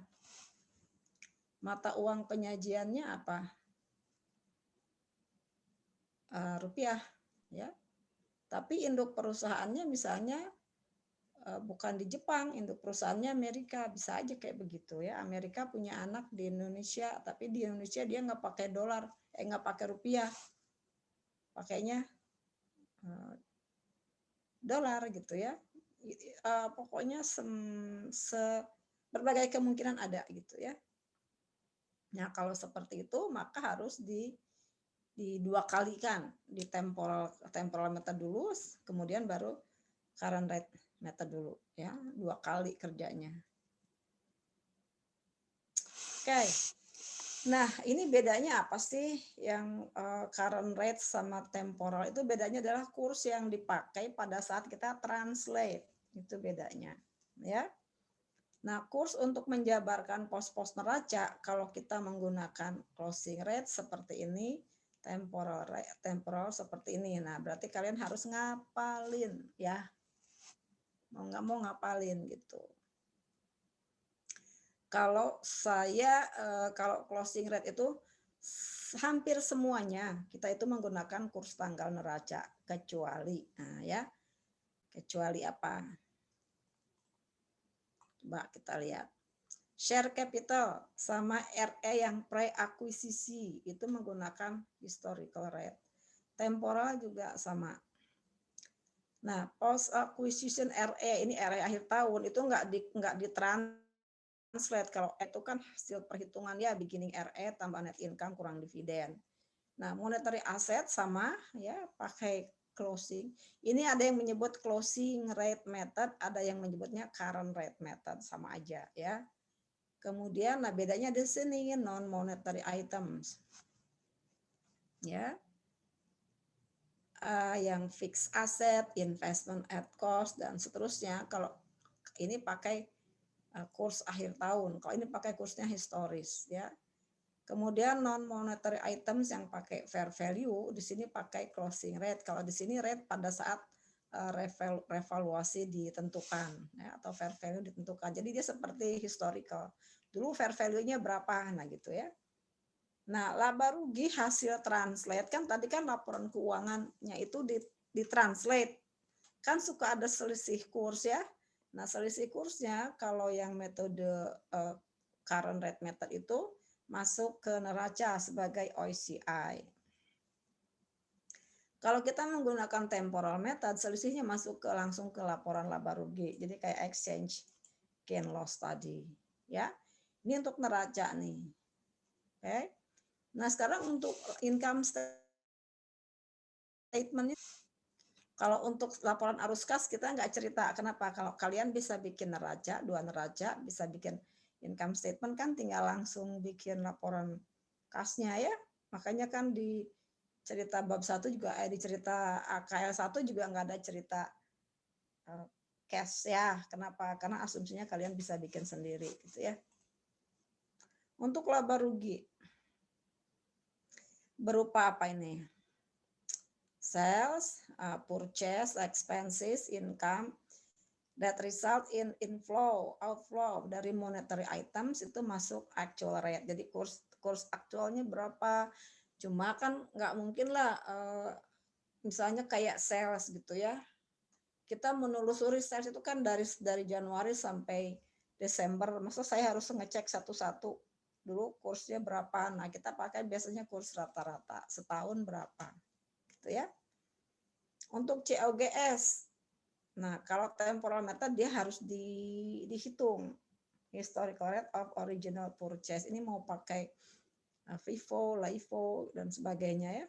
Mata uang penyajiannya apa? Rupiah ya. Tapi induk perusahaannya misalnya bukan di Jepang, induk perusahaannya Amerika, bisa aja kayak begitu ya. Amerika punya anak di Indonesia, tapi di Indonesia dia nggak pakai dolar, nggak pakai rupiah, pakainya dolar gitu ya. Pokoknya berbagai kemungkinan ada gitu ya. Nah, kalau seperti itu maka harus di dua kalikan, di temporal method dulu, kemudian baru current rate method dulu ya, 2 kali kerjanya. Oke. Nah, ini bedanya apa sih yang current rate sama temporal? Itu bedanya adalah kurs yang dipakai pada saat kita translate. Itu bedanya, ya. Nah, kurs untuk menjabarkan pos-pos neraca kalau kita menggunakan closing rate seperti ini, temporal seperti ini. Nah, berarti kalian harus ngapalin ya. Mau nggak mau ngapalin gitu. Kalau kalau closing rate itu hampir semuanya kita itu menggunakan kurs tanggal neraca kecuali kecuali apa? Coba kita lihat. Share capital sama RE yang pre-akuisisi itu menggunakan historical rate. Temporal juga sama. Nah, post acquisition RE ini RE akhir tahun itu nggak ditranslate. Kalau itu kan hasil perhitungan ya, beginning RE tambah net income kurang dividen. Nah, monetary asset sama ya, pakai closing. Ini ada yang menyebut closing rate method, ada yang menyebutnya current rate method, sama aja ya. Kemudian nah bedanya di sini non monetary items. Ya. Yang fixed asset, investment at cost dan seterusnya. Kalau ini pakai kurs akhir tahun, kalau ini pakai kursnya historis ya. Kemudian non monetary items yang pakai fair value, di sini pakai closing rate. Kalau di sini rate pada saat revaluasi ditentukan ya, atau fair value ditentukan. Jadi dia seperti historical. Dulu fair value-nya berapa, nah gitu ya. Nah, laba rugi hasil translate, kan tadi kan laporan keuangannya itu ditranslate. Kan suka ada selisih kurs ya. Nah, selisih kursnya kalau yang metode current rate method itu masuk ke neraca sebagai OCI. Kalau kita menggunakan temporal method, selisihnya masuk langsung ke laporan laba rugi. Jadi kayak exchange gain loss tadi, ya. Ini untuk neraca nih. Oke. Nah, sekarang untuk income statement, kalau untuk laporan arus kas kita nggak cerita. Kenapa? Kalau kalian bisa bikin neraca, 2 neraca, bisa bikin income statement, kan tinggal langsung bikin laporan kasnya ya. Makanya kan di cerita bab 1 juga, di cerita AKL 1 juga nggak ada cerita cash ya. Kenapa? Karena asumsinya kalian bisa bikin sendiri gitu ya. Untuk laba rugi berupa apa ini? Sales, purchase, expenses, income that result in inflow, outflow dari monetary items itu masuk actual rate. Jadi kurs aktualnya berapa? Cuma kan nggak mungkin lah misalnya kayak sales gitu ya. Kita menelusuri sales itu kan dari Januari sampai Desember. Masa saya harus ngecek satu-satu dulu kursnya berapa. Nah, kita pakai biasanya kurs rata-rata setahun berapa. Gitu ya. Untuk COGS. Nah, kalau temporal method dia harus dihitung. Historical rate of original purchase. Ini mau pakai FIFO, LIFO, dan sebagainya ya.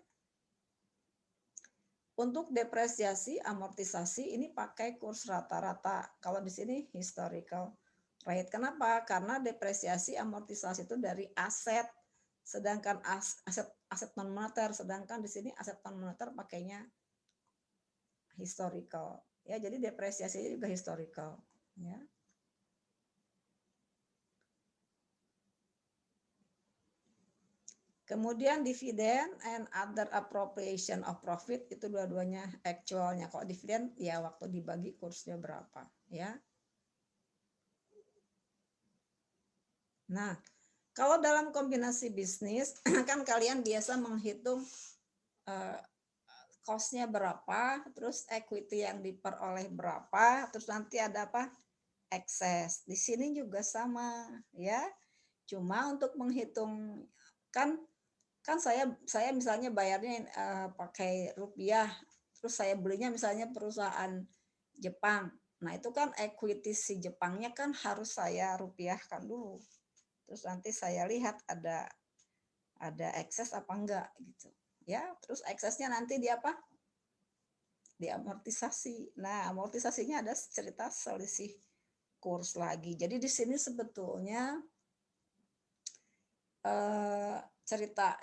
Untuk depresiasi, amortisasi ini pakai kurs rata-rata. Kalau di sini historical rate. Kenapa? Karena depresiasi, amortisasi itu dari aset, sedangkan aset non moneter, sedangkan di sini aset non moneter pakainya historical. Ya, jadi depresiasi juga historical. Ya. Kemudian dividen and other appropriation of profit itu dua-duanya actualnya. Kalau dividen ya waktu dibagi kursnya berapa, ya. Nah, kalau dalam kombinasi bisnis kan kalian biasa menghitung cost-nya berapa, terus equity yang diperoleh berapa, terus nanti ada apa? Excess. Di sini juga sama, ya. Cuma untuk menghitung kan saya misalnya bayarnya pakai rupiah, terus saya belinya misalnya perusahaan Jepang. Nah, itu kan equity si Jepangnya kan harus saya rupiahkan dulu. Terus nanti saya lihat ada excess apa enggak gitu. Ya, terus excessnya nanti di apa? Di amortisasi. Nah, amortisasinya ada cerita selisih kurs lagi. Jadi di sini sebetulnya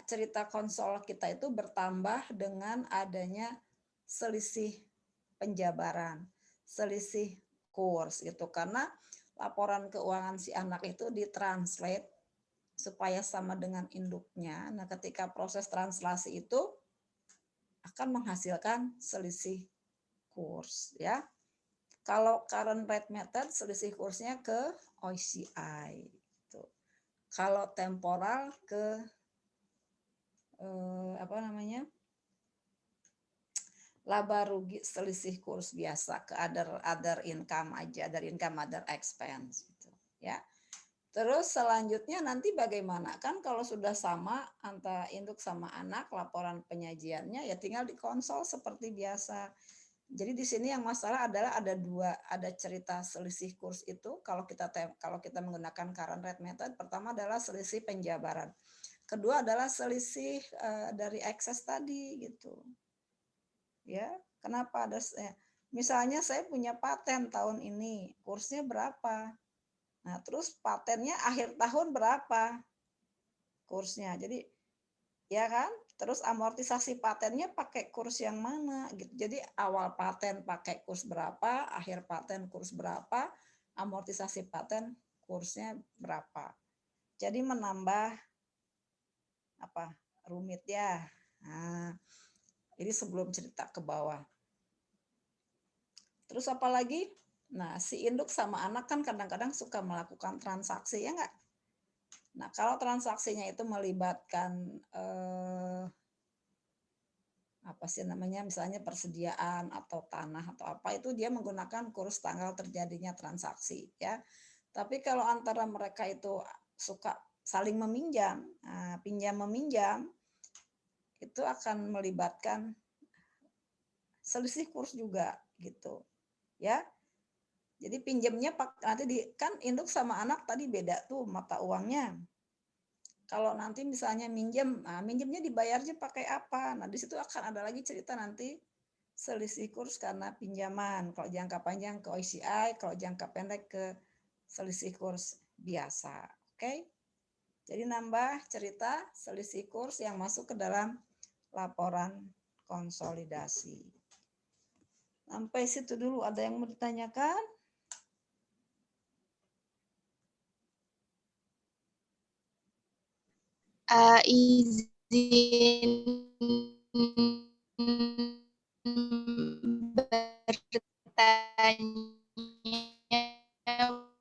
cerita konsol kita itu bertambah dengan adanya selisih penjabaran, selisih kurs gitu, karena laporan keuangan si anak itu ditranslate supaya sama dengan induknya. Nah, ketika proses translasi itu akan menghasilkan selisih kurs ya. Kalau current rate method selisih kursnya ke OCI. Kalau temporal ke laba rugi selisih kurs biasa ke other income aja, other income, other expense gitu ya. Terus selanjutnya nanti bagaimana? Kan kalau sudah sama antara induk sama anak laporan penyajiannya ya tinggal dikonsol seperti biasa. Jadi di sini yang masalah adalah ada cerita selisih kurs itu kalau kita menggunakan current rate method. Pertama adalah selisih penjabaran. Kedua adalah selisih dari excess tadi gitu. Ya, kenapa ada misalnya saya punya paten tahun ini, kursnya berapa? Nah, terus patennya akhir tahun berapa? Kursnya. Jadi ya kan? Terus amortisasi patennya pakai kurs yang mana gitu. Jadi awal paten pakai kurs berapa, akhir paten kurs berapa, amortisasi paten kursnya berapa. Jadi menambah rumit ya. Nah, ini sebelum cerita ke bawah. Terus apa lagi? Nah, si induk sama anak kan kadang-kadang suka melakukan transaksi ya enggak? Nah, kalau transaksinya itu melibatkan misalnya persediaan atau tanah atau apa, itu dia menggunakan kurs tanggal terjadinya transaksi ya. Tapi kalau antara mereka itu suka saling meminjam, pinjam meminjam, itu akan melibatkan selisih kurs juga gitu ya. Jadi pinjamnya nanti kan induk sama anak tadi beda tuh mata uangnya. Kalau nanti misalnya minjemnya dibayarnya pakai apa? Nah, di situ akan ada lagi cerita nanti selisih kurs karena pinjaman. Kalau jangka panjang ke OCI, kalau jangka pendek ke selisih kurs biasa. Oke? Jadi nambah cerita selisih kurs yang masuk ke dalam laporan konsolidasi. Sampai situ dulu, ada yang mau ditanyakan? izin bertanya,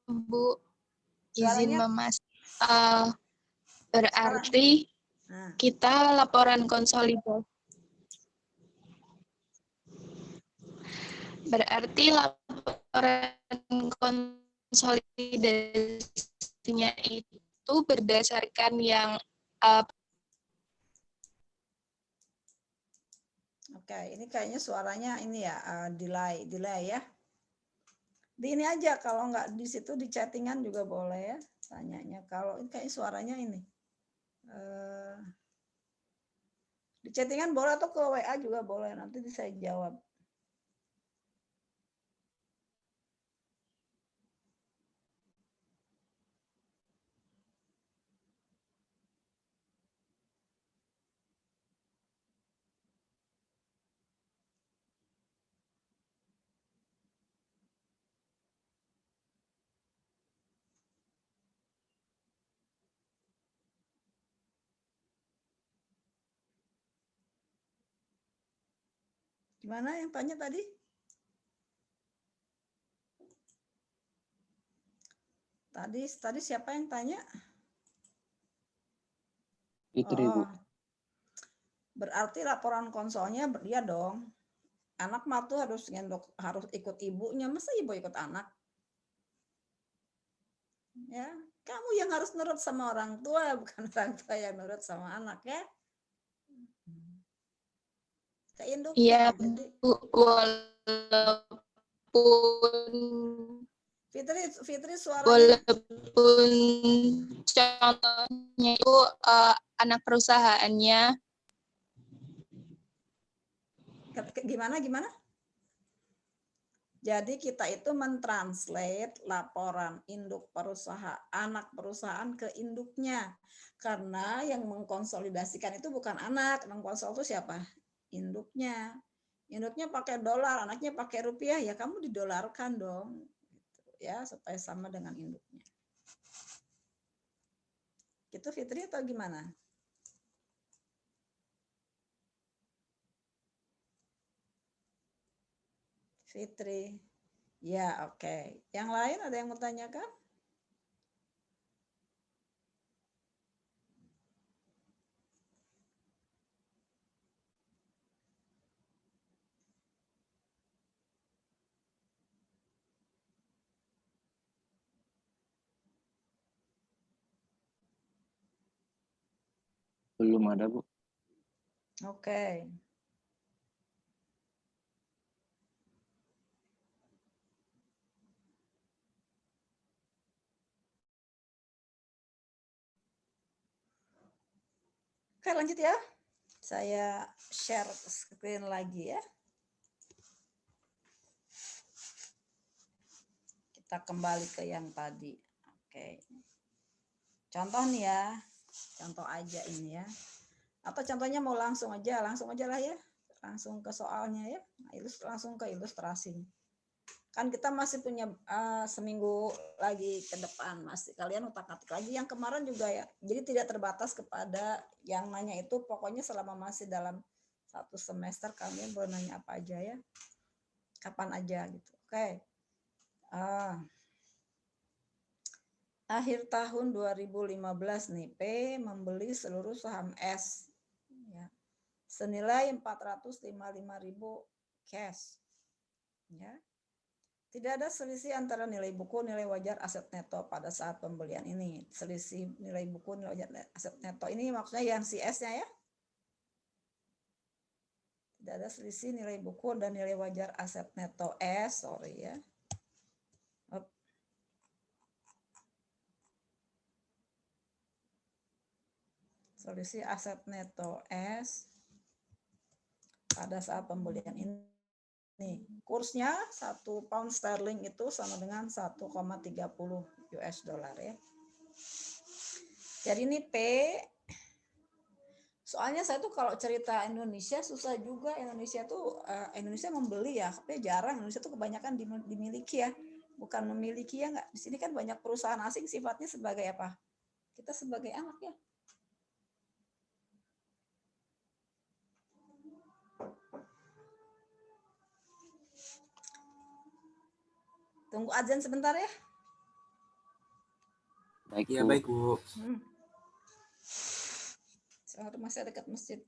Bu. Izin Suaranya berarti nah, kita laporan konsolidasi. Berarti laporan konsolidasinya itu berdasarkan yang oke, ini kayaknya suaranya ini ya delay ya. Di ini aja, kalau nggak di situ di chattingan juga boleh ya tanyanya. Kalau ini kayaknya suaranya ini di chattingan boleh atau ke WA juga boleh, nanti saya jawab. Gimana yang tanya tadi? Tadi siapa yang tanya? Fitri, Bu. Berarti laporan konsolnya dia dong. Anak mah tuh harus ikut ibunya, masa ibu ikut anak? Ya, kamu yang harus nurut sama orang tua, bukan orang tua yang nurut sama anak ya. Ke induknya. Iya, Jadi Bu, Fitri suaranya walaupun contohnya itu anak perusahaannya. gimana? Jadi kita itu mentranslate laporan induk perusahaan, anak perusahaan ke induknya. Karena yang mengkonsolidasikan itu bukan anak, mengkonsol itu siapa? Induknya. Induknya pakai dolar, anaknya pakai rupiah, ya kamu didolarkan dong. Ya, supaya sama dengan induknya. Gitu Fitri atau gimana? Fitri. Ya, oke. Yang lain ada yang mau tanyakan? Belum ada, Bu. Oke. Oke, lanjut ya. Saya share screen lagi ya. Kita kembali ke yang tadi. Oke. Contoh nih ya. Contoh aja ini ya. Atau contohnya mau langsung aja lah ya. Langsung ke soalnya ya. Langsung ke ilustrasinya. Kan kita masih punya seminggu lagi ke depan, masih kalian utak-atik lagi yang kemarin juga ya. Jadi tidak terbatas kepada yang nanya itu, pokoknya selama masih dalam satu semester kalian boleh nanya apa aja ya, kapan aja gitu. Oke. Akhir tahun 2015 nih, P membeli seluruh saham S ya, senilai 455.000 cash ya. Tidak ada selisih antara nilai buku, nilai wajar, aset neto pada saat pembelian ini. Selisih nilai buku, nilai wajar, aset neto ini maksudnya yang CS-nya ya. Tidak ada selisih nilai buku dan nilai wajar aset neto S, sorry ya. Selisih aset neto S pada saat pembelian ini. Nih, kursnya 1 pound sterling itu sama dengan 1,30 US dollar ya. Jadi ini P, soalnya saya tuh kalau cerita Indonesia susah juga. Indonesia tuh Indonesia membeli ya, tapi jarang. Indonesia tuh kebanyakan dimiliki ya, bukan memiliki ya nggak. Di sini kan banyak perusahaan asing sifatnya sebagai apa? Kita sebagai anak ya. Tunggu azan sebentar ya. Baik, Iya, Bu. baik, Bu. Soalnya masih dekat masjid.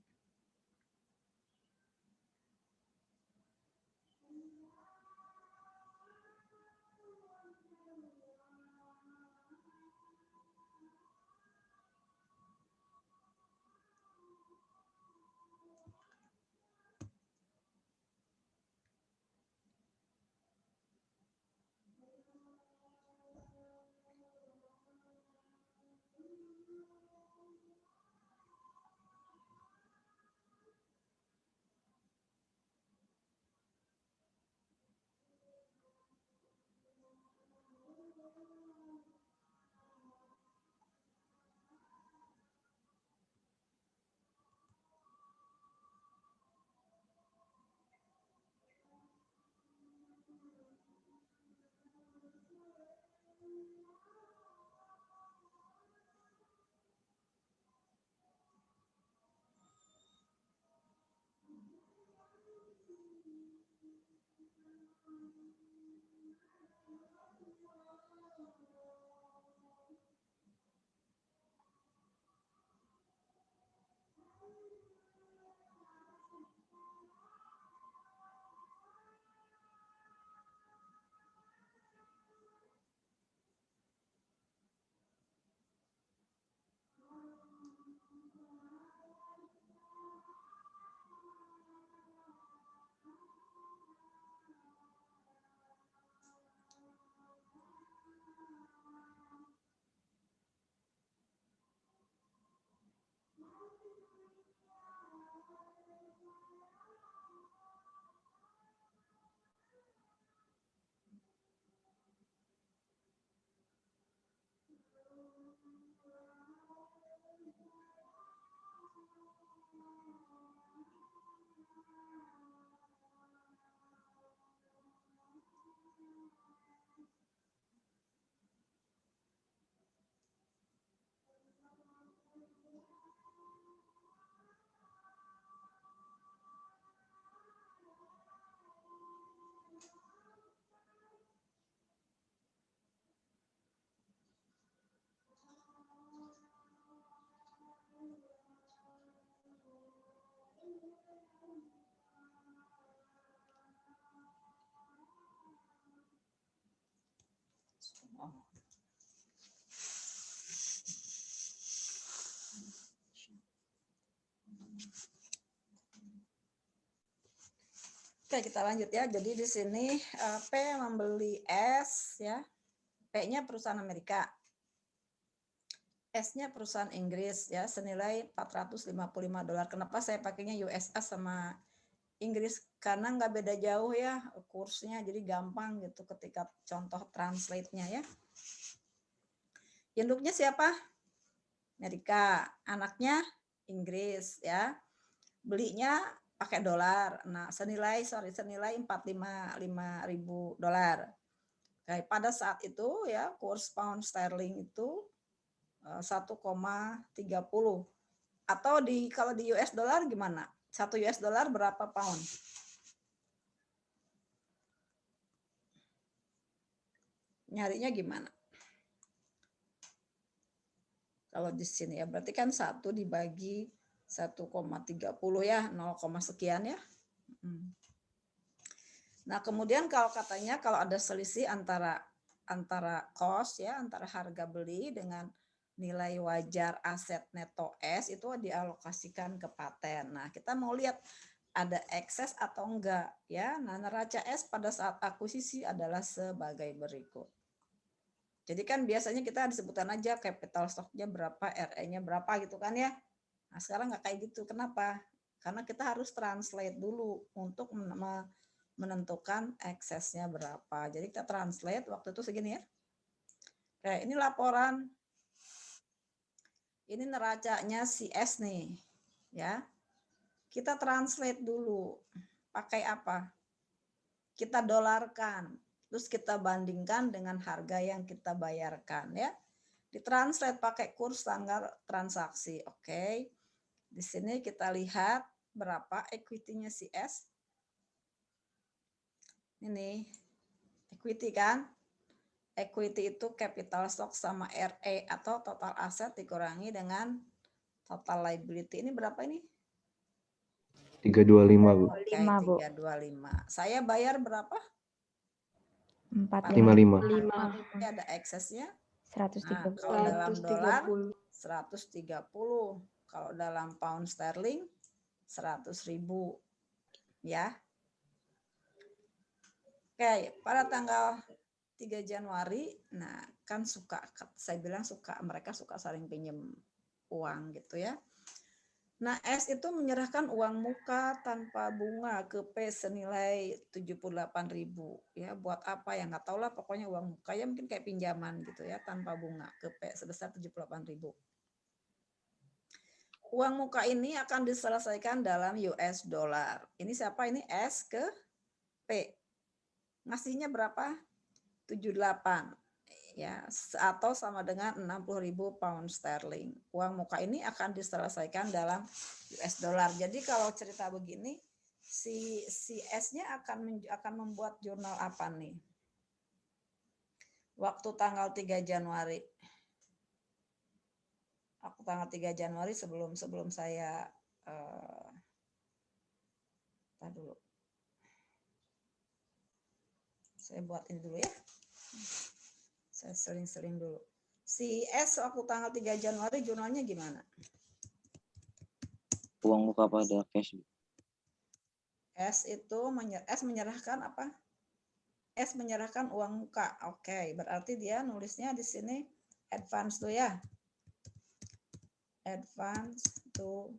Oke, kita lanjut ya. Jadi di sini P membeli S ya. P-nya perusahaan Amerika. S-nya perusahaan Inggris ya, senilai $455. Kenapa saya pakainya USA sama Inggris? Karena nggak beda jauh ya kursnya, jadi gampang gitu ketika contoh translate-nya ya. Induknya siapa? Amerika, anaknya Inggris ya. Belinya pakai dolar. Nah, senilai $45.000. Oke, pada saat itu ya kurs pound sterling itu 1,30. Atau kalau di US dollar gimana? 1 US dollar berapa pound? Nyarinya gimana? Kalau di sini ya berarti kan 1 dibagi 1,30 ya, 0, sekian ya. Nah, kemudian kalau katanya kalau ada selisih antara cost ya, antara harga beli dengan nilai wajar aset neto S itu dialokasikan ke paten. Nah, kita mau lihat ada ekses atau enggak ya. Nah, neraca S pada saat akuisisi adalah sebagai berikut. Jadi kan biasanya kita disebutkan aja capital stock-nya berapa, RE-nya berapa gitu kan ya. Nah, sekarang nggak kayak gitu. Kenapa? Karena kita harus translate dulu untuk menentukan eksesnya berapa. Jadi kita translate waktu itu segini ya. Oke, ini laporan. Ini neracanya si S nih, ya. Kita translate dulu. Pakai apa? Kita dolarkan. Terus kita bandingkan dengan harga yang kita bayarkan ya. Ditranslate pakai kurs tanggal transaksi. Oke. Di sini kita lihat berapa equity-nya si S. Ini Equity kan? Equity itu capital stock sama RA atau total aset dikurangi dengan total liability. Ini berapa ini? 325, Bu. Oke, 5, Bu. 325. Saya bayar berapa? 455. 55. Ini ada eksesnya. Nah, 130. kalau dalam dolar 130. Kalau dalam pound sterling 100.000. Ya. Oke, pada tanggal 3 Januari, nah kan saya bilang mereka suka saling pinjam uang gitu ya. Nah, S itu menyerahkan uang muka tanpa bunga ke P senilai 78.000 ya. Buat apa ya, nggak tahu lah, pokoknya uang muka ya, mungkin kayak pinjaman gitu ya, tanpa bunga ke P sebesar 78.000. Uang muka ini akan diselesaikan dalam US dollar. Ini siapa ini? S ke P. Ngasihnya berapa? 78 ya, atau sama dengan 60.000 pound sterling. Uang muka ini akan diselesaikan dalam US dollar. Jadi kalau cerita begini, si S-nya akan membuat jurnal apa nih? Waktu tanggal 3 Januari. Aku tanggal 3 Januari sebelum saya dulu. Saya buat ini dulu ya. Saya sering dulu. Si S waktu tanggal 3 Januari jurnalnya gimana? Uang muka pada cash. S menyerahkan apa? S menyerahkan uang muka. Oke, berarti dia nulisnya di sini advance tuh ya. Advance to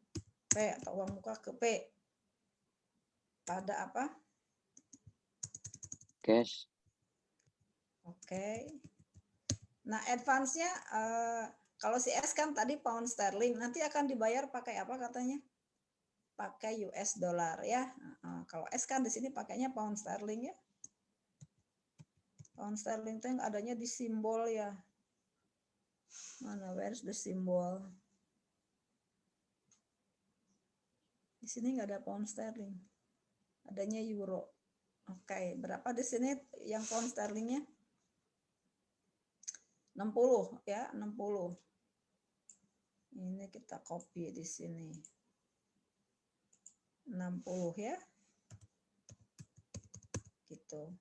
P atau uang muka ke P. Pada apa? Cash. Oke. Nah, advance-nya kalau si S kan tadi pound sterling, nanti akan dibayar pakai apa katanya? Pakai US dollar ya. Kalau S kan di sini pakainya pound sterling ya. Pound sterling itu yang adanya di simbol ya. Mana, where's the symbol? Di sini nggak ada pound sterling. Adanya euro. Oke, berapa di sini yang pound sterlingnya? 60 ya, 60. Ini kita copy di sini. 60 ya. Gitu.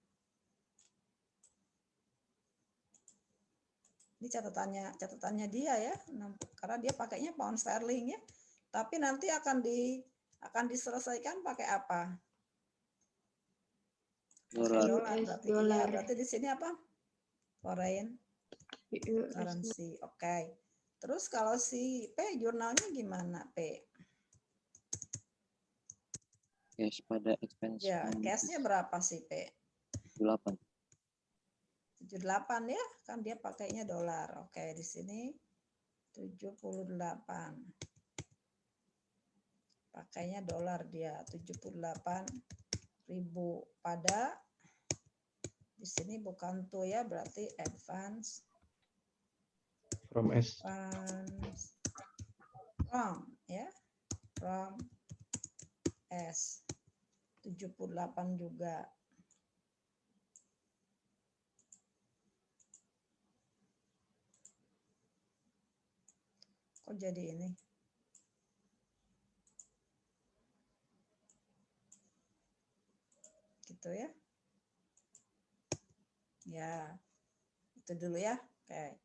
Ini catatannya dia ya, karena dia pakainya pound sterling ya. Tapi nanti akan diselesaikan pakai apa? Dolar. Berarti di sini apa? Foreign currency. Oke. Terus kalau si P jurnalnya gimana P? Cash pada expense. Ya, cashnya berapa sih P? 78. 78 ya, kan dia pakainya dolar. Oke, di sini 78. Pakainya dolar dia 78.000 pada di sini bukan tuh ya, berarti advance From S. From ya. From S 78 juga. Kok jadi ini? Gitu ya. Ya, itu dulu ya. Oke.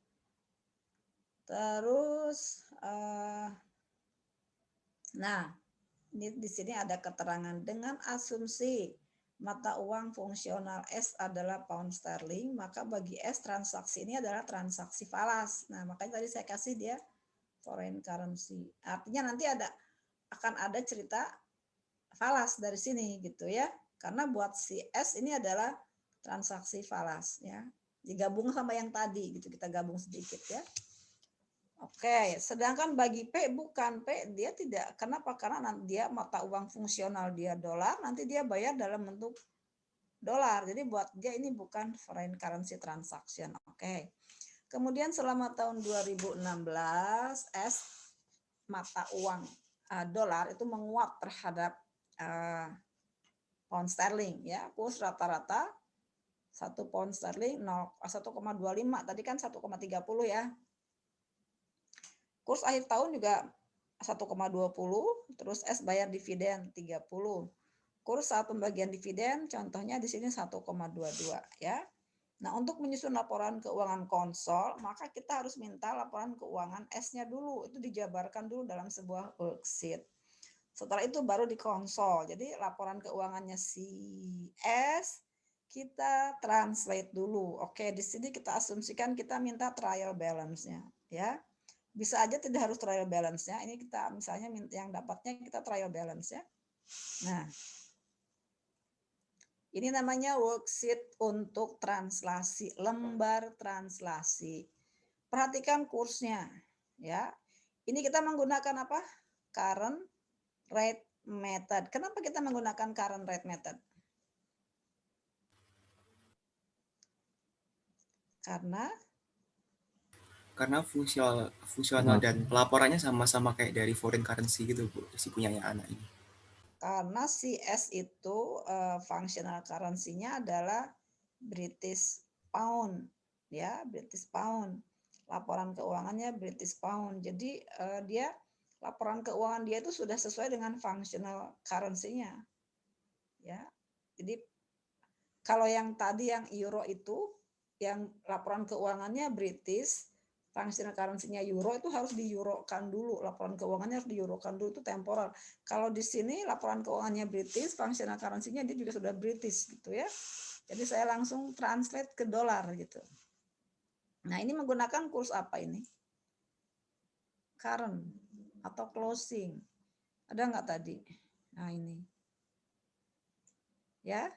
Terus, nah, ini di sini ada keterangan dengan asumsi mata uang fungsional S adalah pound sterling, maka bagi S transaksi ini adalah transaksi falas. Nah, makanya tadi saya kasih dia foreign currency. Artinya nanti akan ada cerita falas dari sini gitu ya. Karena buat si S ini adalah transaksi falas ya. Digabung sama yang tadi gitu, kita gabung sedikit ya. Oke, sedangkan bagi P bukan, P dia tidak. Kenapa? Karena dia mata uang fungsional dia dolar, nanti dia bayar dalam bentuk dolar. Jadi buat dia ini bukan foreign currency transaction. Oke. Kemudian selama tahun 2016 S mata uang dolar itu menguat terhadap pound sterling ya. Kurs rata-rata 1 pound sterling 1,25, tadi kan 1,30 ya. Kurs akhir tahun juga 1,20, terus S bayar dividen 30. Kurs saat pembagian dividen contohnya di sini 1,22 ya. Nah, untuk menyusun laporan keuangan konsol, maka kita harus minta laporan keuangan S-nya dulu. Itu dijabarkan dulu dalam sebuah worksheet. Setelah itu baru di konsol. Jadi laporan keuangannya si S, kita translate dulu. Oke, di sini kita asumsikan kita minta trial balance-nya. Ya. Bisa aja tidak harus trial balance-nya. Ini kita misalnya yang dapatnya kita trial balance-nya. Nah, ini namanya worksheet untuk translasi, lembar translasi. Perhatikan kursnya, ya. Ini kita menggunakan apa? Current rate method. Kenapa kita menggunakan current rate method? Karena fungsional dan pelaporannya sama-sama kayak dari foreign currency gitu, Bu, si punyanya anak ini. Karena CS itu functional currency-nya adalah British Pound, ya, British Pound. Laporan keuangannya British Pound. Jadi dia laporan keuangan dia itu sudah sesuai dengan functional currency-nya. Ya. Jadi kalau yang tadi yang euro itu yang laporan keuangannya British, functional currency-nya euro itu harus di-eurokan dulu, laporan keuangannya harus di-eurokan dulu, itu temporal. Kalau di sini laporan keuangannya British, functional currency-nya dia juga sudah British gitu ya. Jadi saya langsung translate ke dolar gitu. Nah, ini menggunakan kurs apa ini? Current atau closing. Ada nggak tadi? Nah, ini. Ya.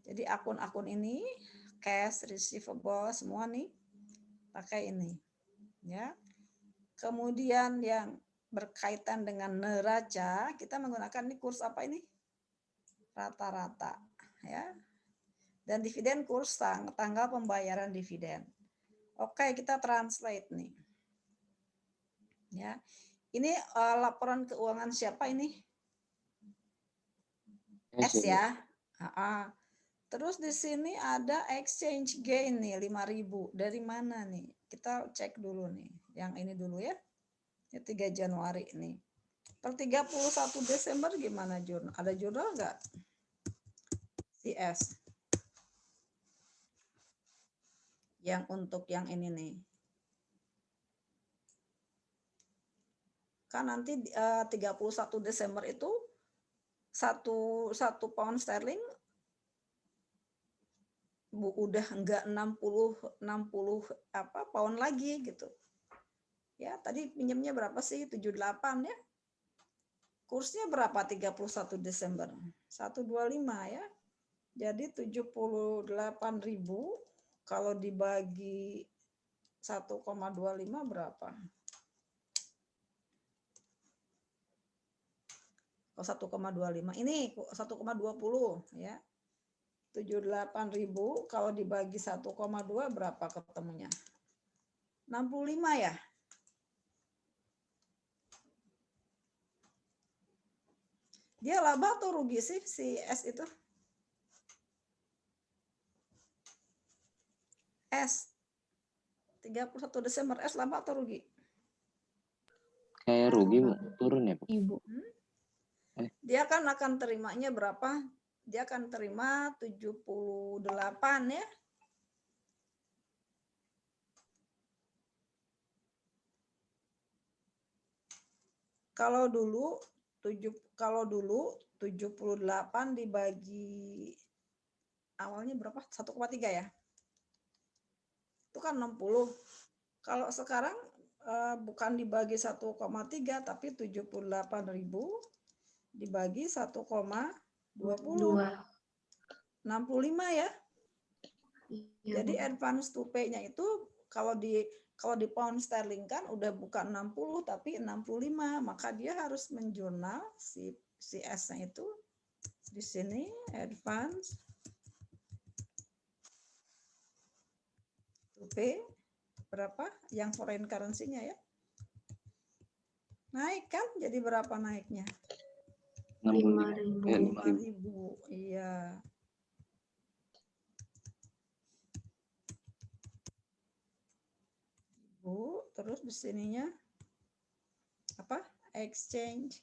Jadi akun-akun ini cash, receivable semua nih pakai ini. Ya. Kemudian yang berkaitan dengan neraca, kita menggunakan ini kurs apa ini? Rata-rata, ya. Dan dividen kurs tanggal pembayaran dividen. Oke, kita translate nih. Ya. Ini laporan keuangan siapa ini? S ya. Terus di sini ada exchange gain nih 5.000. Dari mana nih? Kita cek dulu nih. Yang ini dulu ya. 3 Januari nih. Per 31 Desember gimana jurnal? Ada jurnal nggak? CS. Yang untuk yang ini nih. Kan nanti 31 Desember itu satu pound sterling udah enggak 60 apa pound lagi gitu. Ya, tadi pinjamnya berapa sih? 78 ya. Kursnya berapa 31 Desember? 125 ya. Jadi 78.000 kalau dibagi 1,25 berapa? Kalau 1,25 ini 1,20 ya. 78.000 kalau dibagi 1,2 berapa ketemunya? 65 ya. Dia laba atau rugi sih si S itu? S 31 Desember S laba atau rugi? Kayak rugi, Bu. Turun ya, Bu? Ibu. Dia kan akan terimanya berapa? Dia akan terima 78 ya. Kalau dulu 78 dibagi awalnya berapa? 1,3 ya. Itu kan 60. Kalau sekarang bukan dibagi 1,3 tapi 78.000 dibagi 1,20. 65 ya. Jadi advance to pay-nya itu kalau di pound sterling kan udah bukan 60 tapi 65, maka dia harus menjurnal si S-nya itu di sini advance to pay berapa yang foreign currency-nya ya. Naik kan? Jadi berapa naiknya? 5.000. 5.000. Iya. Terus di sininya apa? Exchange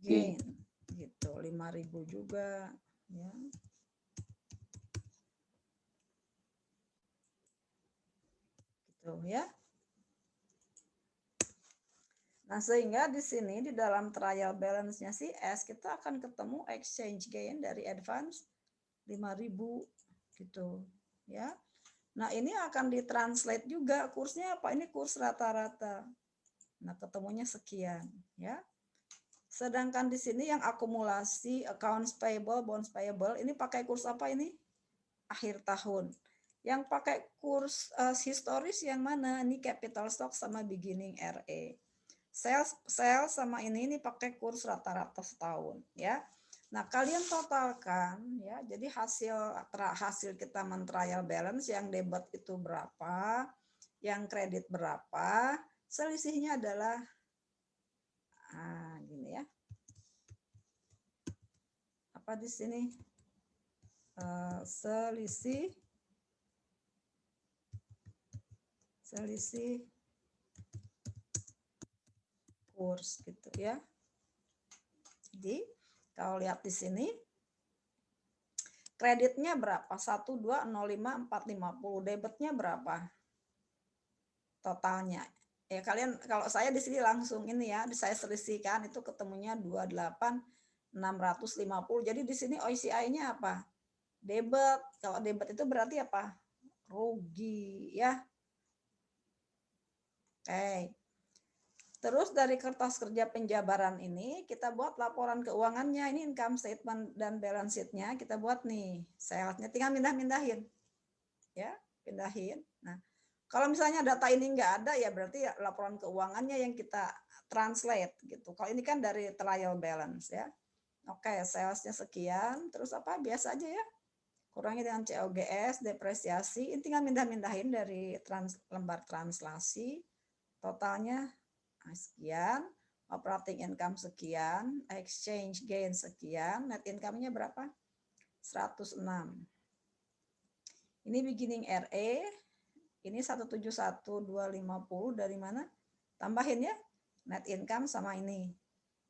gain gitu, 5.000 juga ya. Gitu ya. Nah, sehingga di sini di dalam trial balance-nya si S kita akan ketemu exchange gain dari advance 5.000 gitu ya. Nah, ini akan ditranslate juga kursnya apa? Ini kurs rata-rata. Nah, ketemunya sekian ya. Sedangkan di sini yang akumulasi accounts payable, bonds payable ini pakai kurs apa ini? Akhir tahun. Yang pakai kurs historis yang mana? Ini capital stock sama beginning RE. Sales sama ini pakai kurs rata-rata setahun ya. Nah, kalian totalkan ya. Jadi hasil kita men-trial balance yang debit itu berapa, yang kredit berapa, selisihnya adalah gini ya. Apa di sini? Selisih kurs gitu ya. Jadi kalau lihat di sini kreditnya berapa? 1205450, debitnya berapa? Totalnya. Ya kalian kalau saya di sini langsung ini ya, saya selisihkan itu ketemunya 28.650. Jadi di sini OCI-nya apa? Debit. Kalau debit itu berarti apa? Rugi ya. Oke. Terus dari kertas kerja penjabaran ini kita buat laporan keuangannya, ini income statement dan balance sheet-nya kita buat nih. Salesnya tinggal mindahin. Ya, pindahin. Nah, kalau misalnya data ini enggak ada ya berarti laporan keuangannya yang kita translate gitu. Kalau ini kan dari trial balance ya. Oke, salesnya sekian, terus apa? Biasa aja ya. Kurangi dengan COGS, depresiasi, ini tinggal mindahin dari lembar translasi. Totalnya sekian, operating income sekian, exchange gain sekian, net income-nya berapa? 106. Ini beginning RE, ini 171.250 dari mana? Tambahin ya, net income sama ini.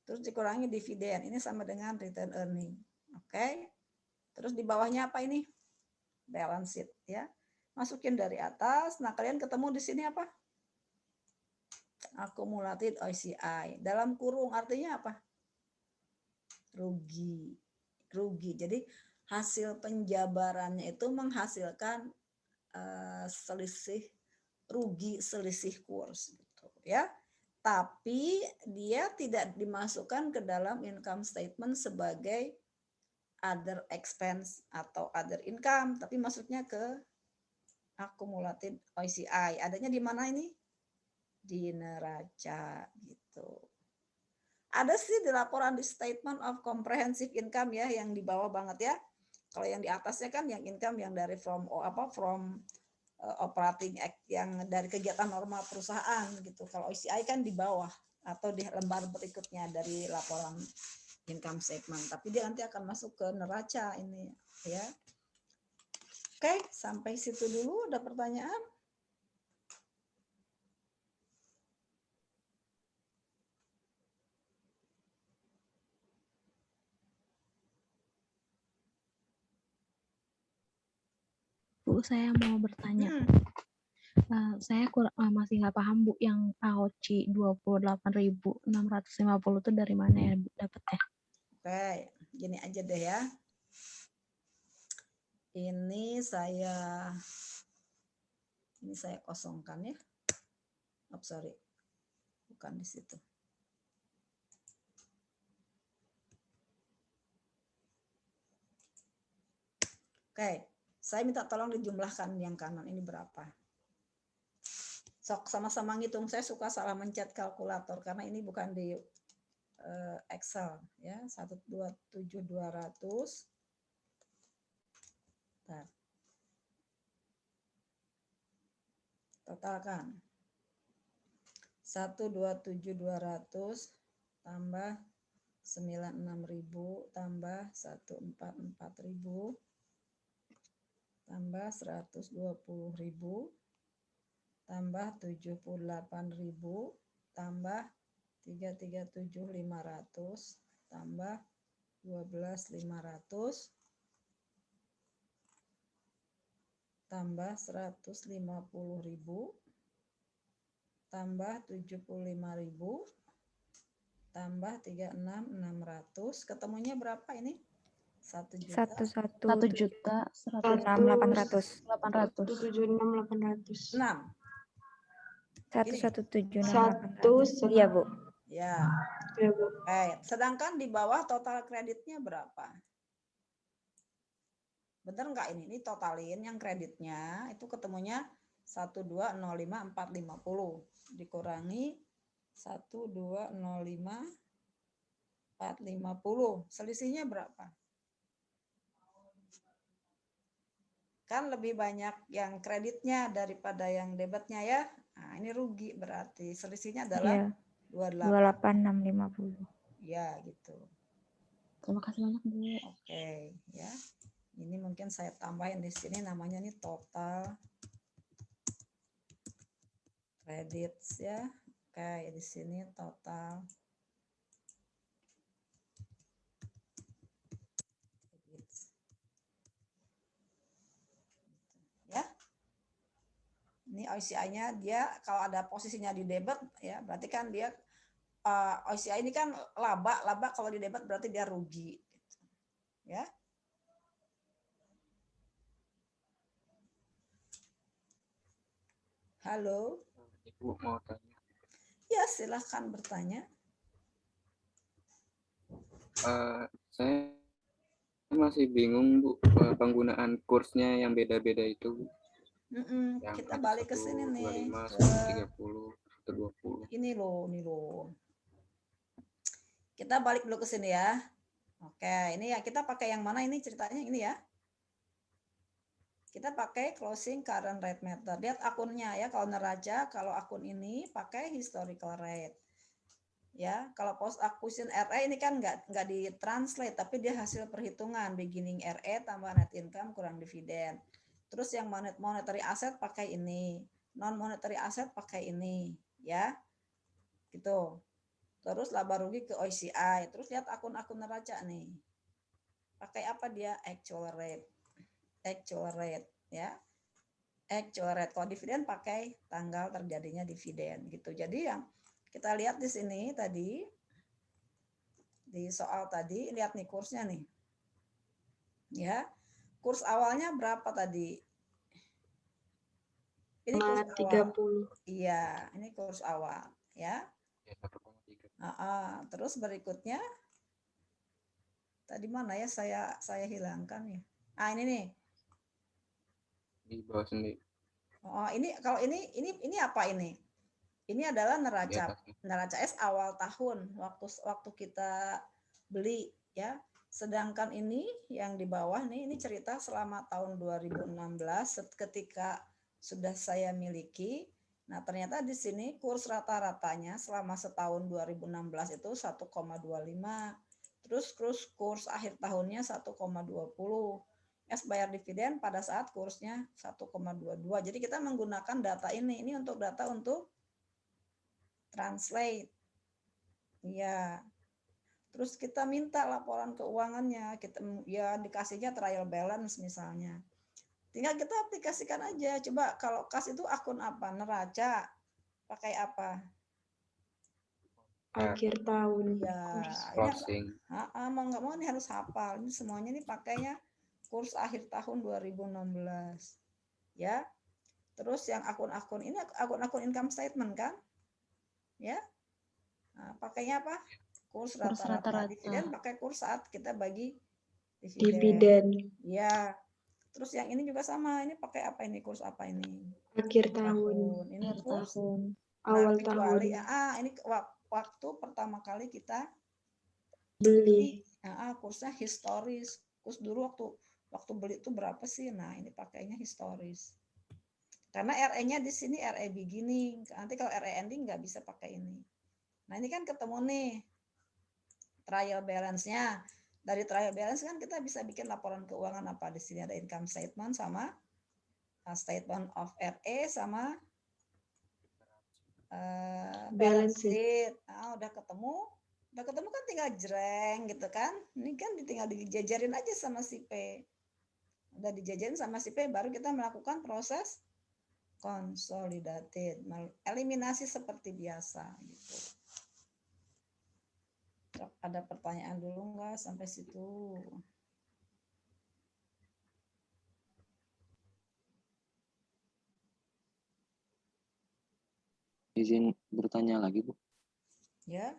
Terus dikurangi dividen, ini sama dengan return earning. Oke. Terus di bawahnya apa ini? Balance sheet ya. Masukin dari atas. Nah, kalian ketemu di sini apa? Accumulated OCI. Dalam kurung artinya apa? Rugi. Jadi hasil penjabarannya itu menghasilkan selisih kurs gitu ya. Tapi dia tidak dimasukkan ke dalam income statement sebagai other expense atau other income, tapi masuknya ke accumulated OCI. Adanya di mana ini? Di neraca gitu. Ada sih di laporan di statement of comprehensive income ya yang di bawah banget ya. Kalau yang di atasnya kan yang income yang dari from operating act yang dari kegiatan normal perusahaan gitu. Kalau OCI kan di bawah atau di lembar berikutnya dari laporan income statement. Tapi dia nanti akan masuk ke neraca ini ya. Oke, sampai situ dulu. Ada pertanyaan? Bu, saya mau bertanya. Saya masih nggak paham, Bu, yang AOC 28.650 itu dari mana ya, Bu, dapatnya? Oke, gini aja deh ya. Ini saya kosongkan ya. Sorry. Bukan di situ. Oke, saya minta tolong dijumlahkan yang kanan ini berapa. Sok sama-sama ngitung, saya suka salah mencet kalkulator karena ini bukan di Excel ya. 127.200. Bentar. Totalkan. 127.200 tambah 96.000 tambah 144.000 tambah 120.000 tambah 78.000 tambah 337.500 tambah 12.500 tambah 150.000 tambah 75.000 tambah 36.600, ketemunya berapa ini? 1.176.800. 1.176.800. 6. 1.176.800. Iya, Bu. Ya. Ya, Bu. Sedangkan di bawah total kreditnya berapa? Bener nggak ini? Ini totalin yang kreditnya itu ketemunya 1205450 dikurangi 1205450. Selisihnya berapa? Kan lebih banyak yang kreditnya daripada yang debitnya ya. Nah, ini rugi berarti. Selisihnya adalah 28.650. Ya, gitu. Terima kasih banyak, Bu. Oke, ya. Ini mungkin saya tambahin di sini namanya nih total credits ya. Oke, di sini total credits. Ya. Ini OCI-nya dia kalau ada posisinya di debit ya, berarti kan dia OCI ini kan laba kalau di debit berarti dia rugi. Ya. Halo. Ibu mau tanya. Ya, silahkan bertanya. Saya masih bingung, Bu, penggunaan kursnya yang beda-beda itu. Yang Kita balik ke sini nih. 125, 130, 120. Ini loh. Kita balik dulu ke sini ya. Oke, ini ya kita pakai yang mana ini ceritanya ini ya. Kita pakai closing current rate method. Lihat akunnya ya, kalau neraca, kalau akun ini pakai historical rate. Ya, kalau post acquisition RE ini kan nggak ditranslate, tapi dia hasil perhitungan beginning RE tambah net income kurang dividen. Terus yang monetary asset pakai ini, non monetary asset pakai ini, ya, gitu. Terus laba rugi ke OCI. Terus lihat akun-akun neraca nih, pakai apa dia? Actual rate, ya. Actual rate. Kalau dividen pakai tanggal terjadinya dividen, gitu. Jadi yang kita lihat di sini tadi, di soal tadi, lihat nih kursnya nih. Ya, kurs awalnya berapa tadi? Ini kurs awal. 30. Iya, ini kurs awal. Ya. Ya, 1,3. Terus berikutnya, tadi mana ya saya hilangkan ya. Ini nih. Di bawah sendiri. Ini kalau ini apa ini? Ini adalah neraca S awal tahun waktu kita beli ya. Sedangkan ini yang di bawah nih ini cerita selama tahun 2016 ketika sudah saya miliki. Nah, ternyata di sini kurs rata-ratanya selama setahun 2016 itu 1,25. Terus kurs akhir tahunnya 1,20. S bayar dividen pada saat kursnya 1,22. Jadi kita menggunakan data ini. Ini untuk data untuk translate. Iya. Terus kita minta laporan keuangannya. Kita ya dikasihnya trial balance misalnya. Tinggal kita aplikasikan aja. Coba kalau kas itu akun apa? Neraca. Pakai apa? Akhir tahun. Ya, Closing. mau nggak mau ini harus hafal. Ini semuanya ini pakainya kurs akhir tahun 2016. Ya. Terus yang akun-akun ini akun-akun income statement kan? Ya. Nah, pakainya apa? Kurs rata-rata. Dividen pakai kurs saat kita bagi dividen. Ya. Terus yang ini juga sama. Ini pakai apa ini? Kurs apa ini? Akhir tahun. Ini kurs Awal tahun. Ini waktu pertama kali kita beli. Kursnya historis. Kurs dulu waktu beli itu berapa sih? Nah, ini pakainya historis. Karena RE-nya di sini RE beginning. Nanti kalau RE ending nggak bisa pakai ini. Nah, ini kan ketemu nih trial balance-nya. Dari trial balance kan kita bisa bikin laporan keuangan apa? Di sini ada income statement sama statement of RA sama balance sheet. Nah, udah ketemu kan tinggal jreng gitu kan. Ini kan tinggal dijajarin aja sama si P. Udah dijajarin sama si P, baru kita melakukan proses consolidated, eliminasi seperti biasa gitu. Ada pertanyaan dulu nggak sampai situ? Izin bertanya lagi, Bu. Ya.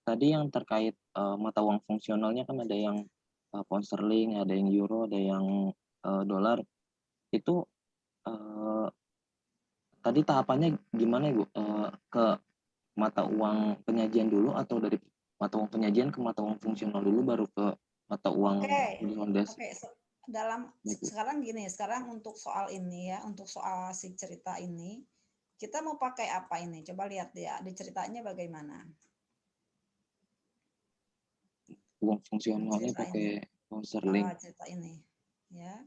Tadi yang terkait mata uang fungsionalnya kan ada yang pound sterling, ada yang euro, ada yang dolar. Itu tadi tahapannya gimana, Bu? Ke mata uang penyajian dulu atau dari mata uang penyajian ke mata uang fungsional dulu baru ke mata uang fondasi? Oke. Sekarang gini, sekarang untuk soal ini ya, untuk soal si cerita ini, kita mau pakai apa ini? Coba lihat ya, di ceritanya bagaimana. Uang fungsionalnya pakai pound sterling. Cerita ini, ya.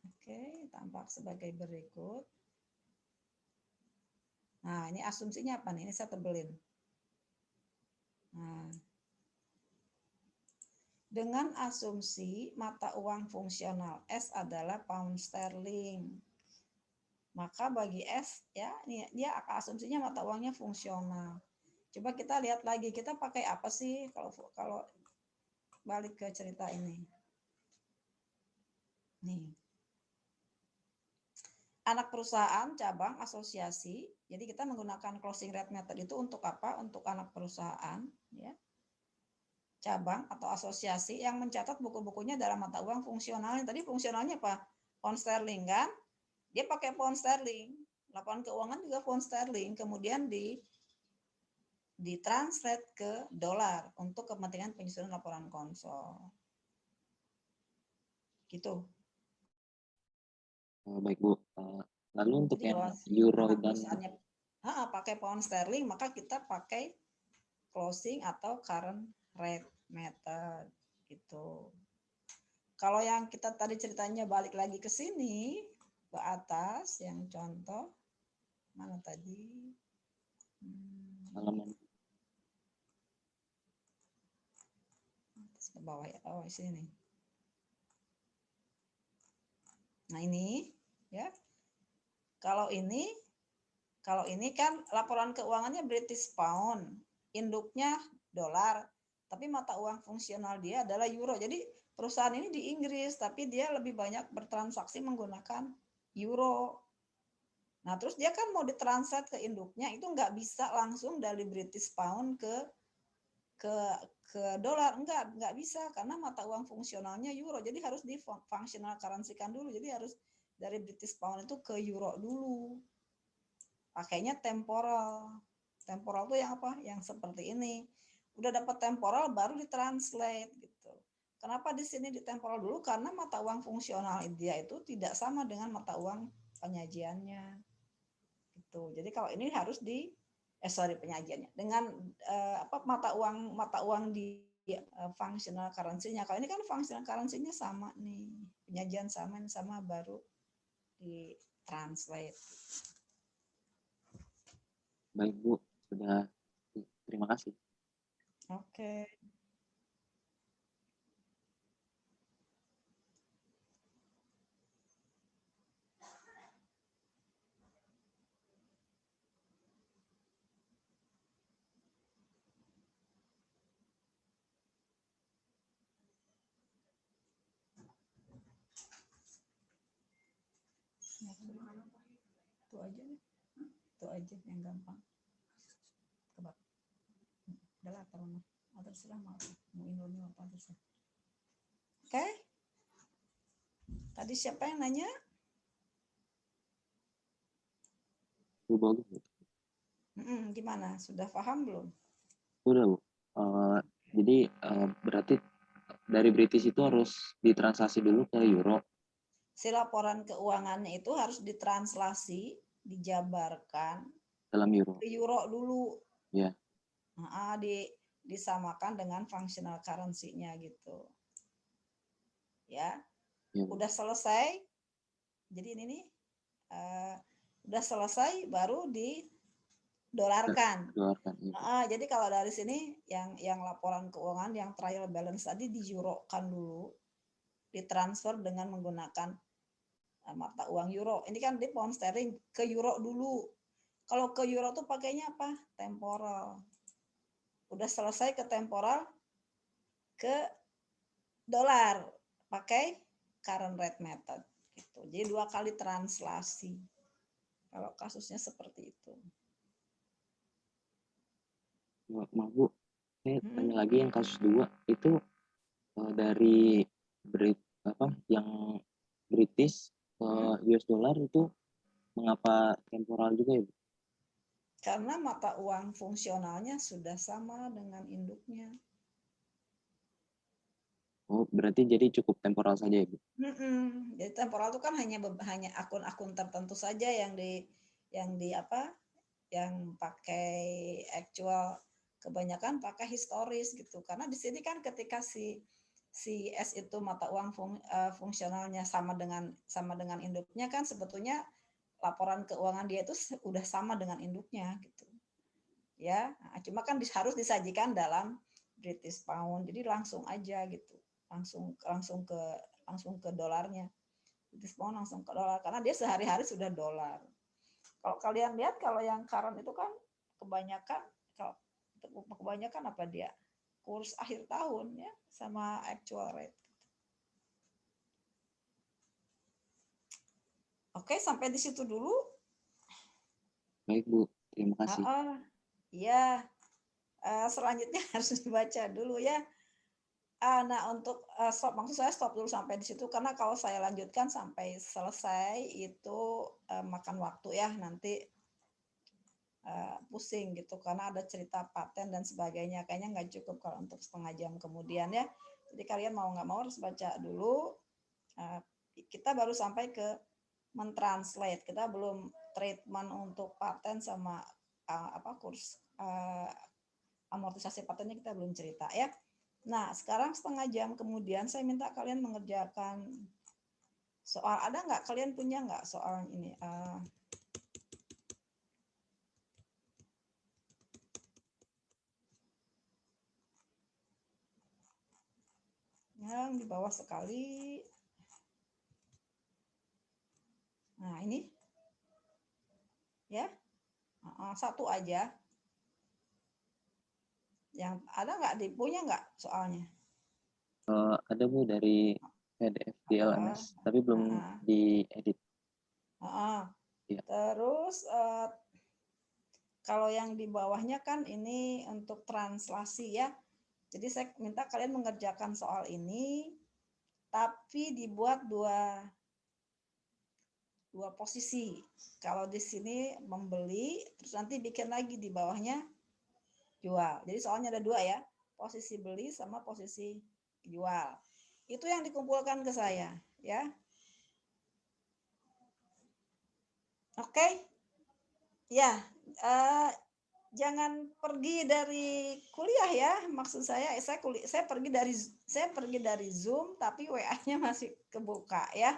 Oke, tampak sebagai berikut. Nah, ini asumsinya apa nih? Ini saya tebelin. Nah, dengan asumsi mata uang fungsional S adalah pound sterling. Maka bagi S ya, ini dia asumsinya mata uangnya fungsional. Coba kita lihat lagi, kita pakai apa sih kalau balik ke cerita ini. Nih. Anak perusahaan, cabang, asosiasi. Jadi kita menggunakan closing rate method itu untuk apa? Untuk anak perusahaan, ya. Cabang atau asosiasi yang mencatat buku-bukunya dalam mata uang fungsional. Tadi fungsionalnya apa? Pound sterling kan? Dia pakai pound sterling. Laporan keuangan juga pound sterling. Kemudian ditranslate ke dolar untuk kepentingan penyusunan laporan konsol. Gitu. Baik, Bu. Lalu untuk yang euro dan pakai pound sterling, maka kita pakai closing atau current rate method gitu. Kalau yang kita tadi ceritanya balik lagi ke sini, ke atas yang contoh mana tadi? Halaman ke bawah ya. Oh, di sini nih. Nah, ini ya. Kalau ini kan laporan keuangannya British pound, induknya dolar, tapi mata uang fungsional dia adalah euro. Jadi perusahaan ini di Inggris, tapi dia lebih banyak bertransaksi menggunakan euro. Nah, terus dia kan mau ditranslate ke induknya, itu nggak bisa langsung dari British pound ke dolar, nggak bisa karena mata uang fungsionalnya euro. Jadi harus di functional currency-kan dulu. Jadi harus dari British pound itu ke euro dulu. Pakainya temporal. Temporal itu yang apa? Yang seperti ini. Udah dapat temporal baru ditranslate gitu. Kenapa di sini di temporal dulu? Karena mata uang fungsional dia itu tidak sama dengan mata uang penyajiannya. Gitu. Jadi kalau ini harus penyajiannya dengan mata uang di functional currency-nya. Kalau ini kan functional currency-nya sama nih. Penyajian sama baru di-translate. Baik, Bu. Sudah. Terima kasih. Oke. Itu aja yang gampang. Kebab. Udah lapar mah. Terserah mau Indomie apa terserah. Oke. Tadi siapa yang nanya? Bu, bagus, Bu. Gimana? Sudah paham belum? Sudah, Bu. Jadi berarti dari British itu harus ditranslasi dulu ke euro. Si laporan keuangannya itu harus ditranslasi, dijabarkan dalam euro. Ke euro dulu. Ya. Disamakan dengan functional currency-nya gitu. Ya. Ya. Udah selesai. Jadi ini nih udah selesai baru didolarkan. Jadi kalau dari sini yang laporan keuangan yang trial balance tadi di eurokan dulu, ditransfer dengan menggunakan mata uang euro. Ini kan di pound sterling ke euro dulu. Kalau ke euro tuh pakainya apa? Temporal. Udah selesai ke temporal, ke dolar pakai current rate method. Gitu. Jadi 2 kali translasi. Kalau kasusnya seperti itu. Maaf Bu, saya tanya lagi yang kasus 2 itu dari yang British ke US dollar itu mengapa temporal juga ya Bu? Karena mata uang fungsionalnya sudah sama dengan induknya. Oh, berarti jadi cukup temporal saja ya Bu? Jadi temporal itu kan hanya akun-akun tertentu saja yang pakai actual, kebanyakan pakai historis gitu. Karena di sini kan ketika si S itu mata uang fungsionalnya sama dengan induknya kan sebetulnya laporan keuangan dia itu udah sama dengan induknya gitu. Ya, cuma kan harus disajikan dalam British pound. Jadi langsung aja gitu. Langsung ke dolarnya. British pound langsung ke dolar karena dia sehari-hari sudah dolar. Kalau kalian lihat kalau yang current itu kan kebanyakan apa dia? Kurs akhir tahun ya sama actual rate. Oke, sampai di situ dulu. Baik Bu, terima kasih. Ya, selanjutnya harus dibaca dulu ya. Nah, untuk maksud saya stop dulu sampai di situ karena kalau saya lanjutkan sampai selesai itu makan waktu ya, nanti pusing gitu karena ada cerita paten dan sebagainya. Kayaknya nggak cukup kalau untuk setengah jam kemudian ya. Jadi kalian mau nggak mau harus baca dulu. Kita baru sampai ke mentranslate. Kita belum treatment untuk paten sama kurs amortisasi patennya kita belum cerita ya. Nah, sekarang setengah jam kemudian saya minta kalian mengerjakan soal. Ada nggak kalian punya nggak soal ini? Yang di bawah sekali. Nah, ini. Ya. Satu aja. Yang ada nggak punya nggak soalnya? Ada Bu dari PDF di LMS, tapi belum diedit. Ya. Terus kalau yang di bawahnya kan ini untuk translasi ya. Jadi saya minta kalian mengerjakan soal ini, tapi dibuat dua posisi. Kalau di sini membeli, terus nanti bikin lagi di bawahnya jual. Jadi soalnya ada 2 ya, posisi beli sama posisi jual. Itu yang dikumpulkan ke saya, ya. Oke. Ya, jangan pergi dari kuliah ya. Maksud saya saya pergi dari Zoom tapi WA-nya masih kebuka ya.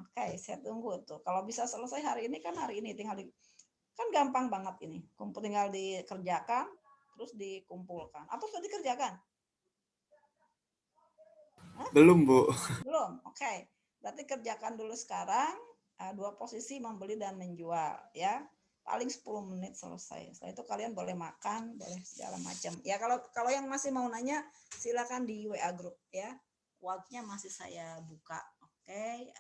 Oke, saya tunggu tuh. Kalau bisa selesai hari ini kan hari ini tinggal kan gampang banget ini. Tinggal dikerjakan terus dikumpulkan. Atau sudah dikerjakan? Hah? Belum, Bu. Belum. Oke. Berarti kerjakan dulu sekarang 2 posisi membeli dan menjual ya. Paling 10 menit selesai. Setelah itu kalian boleh makan, boleh segala macam. Ya kalau yang masih mau nanya silakan di WA group ya. Waktunya masih saya buka. Oke.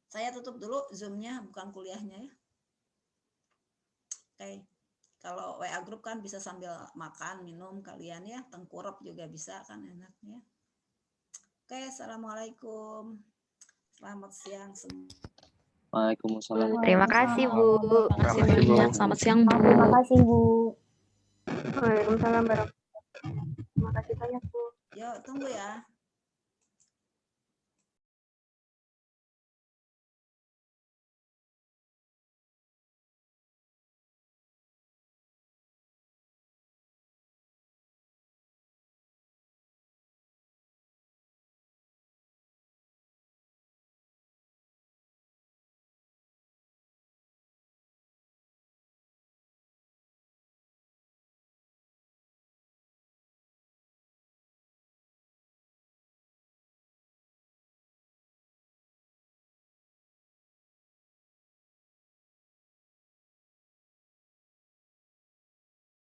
Saya tutup dulu Zoom-nya, bukan kuliahnya ya. Oke. Kalau WA group kan bisa sambil makan, minum kalian ya. Tengkurap juga bisa kan enaknya. Oke, Assalamualaikum. Selamat siang semua. Waalaikumsalam. Terima kasih, Bu. Terima kasih banyak. Selamat siang, Bu. Terima kasih, Bu. Waalaikumsalam warahmatullahi wabarakatuh. Terima kasih banyak, Bu. Yuk, tunggu ya.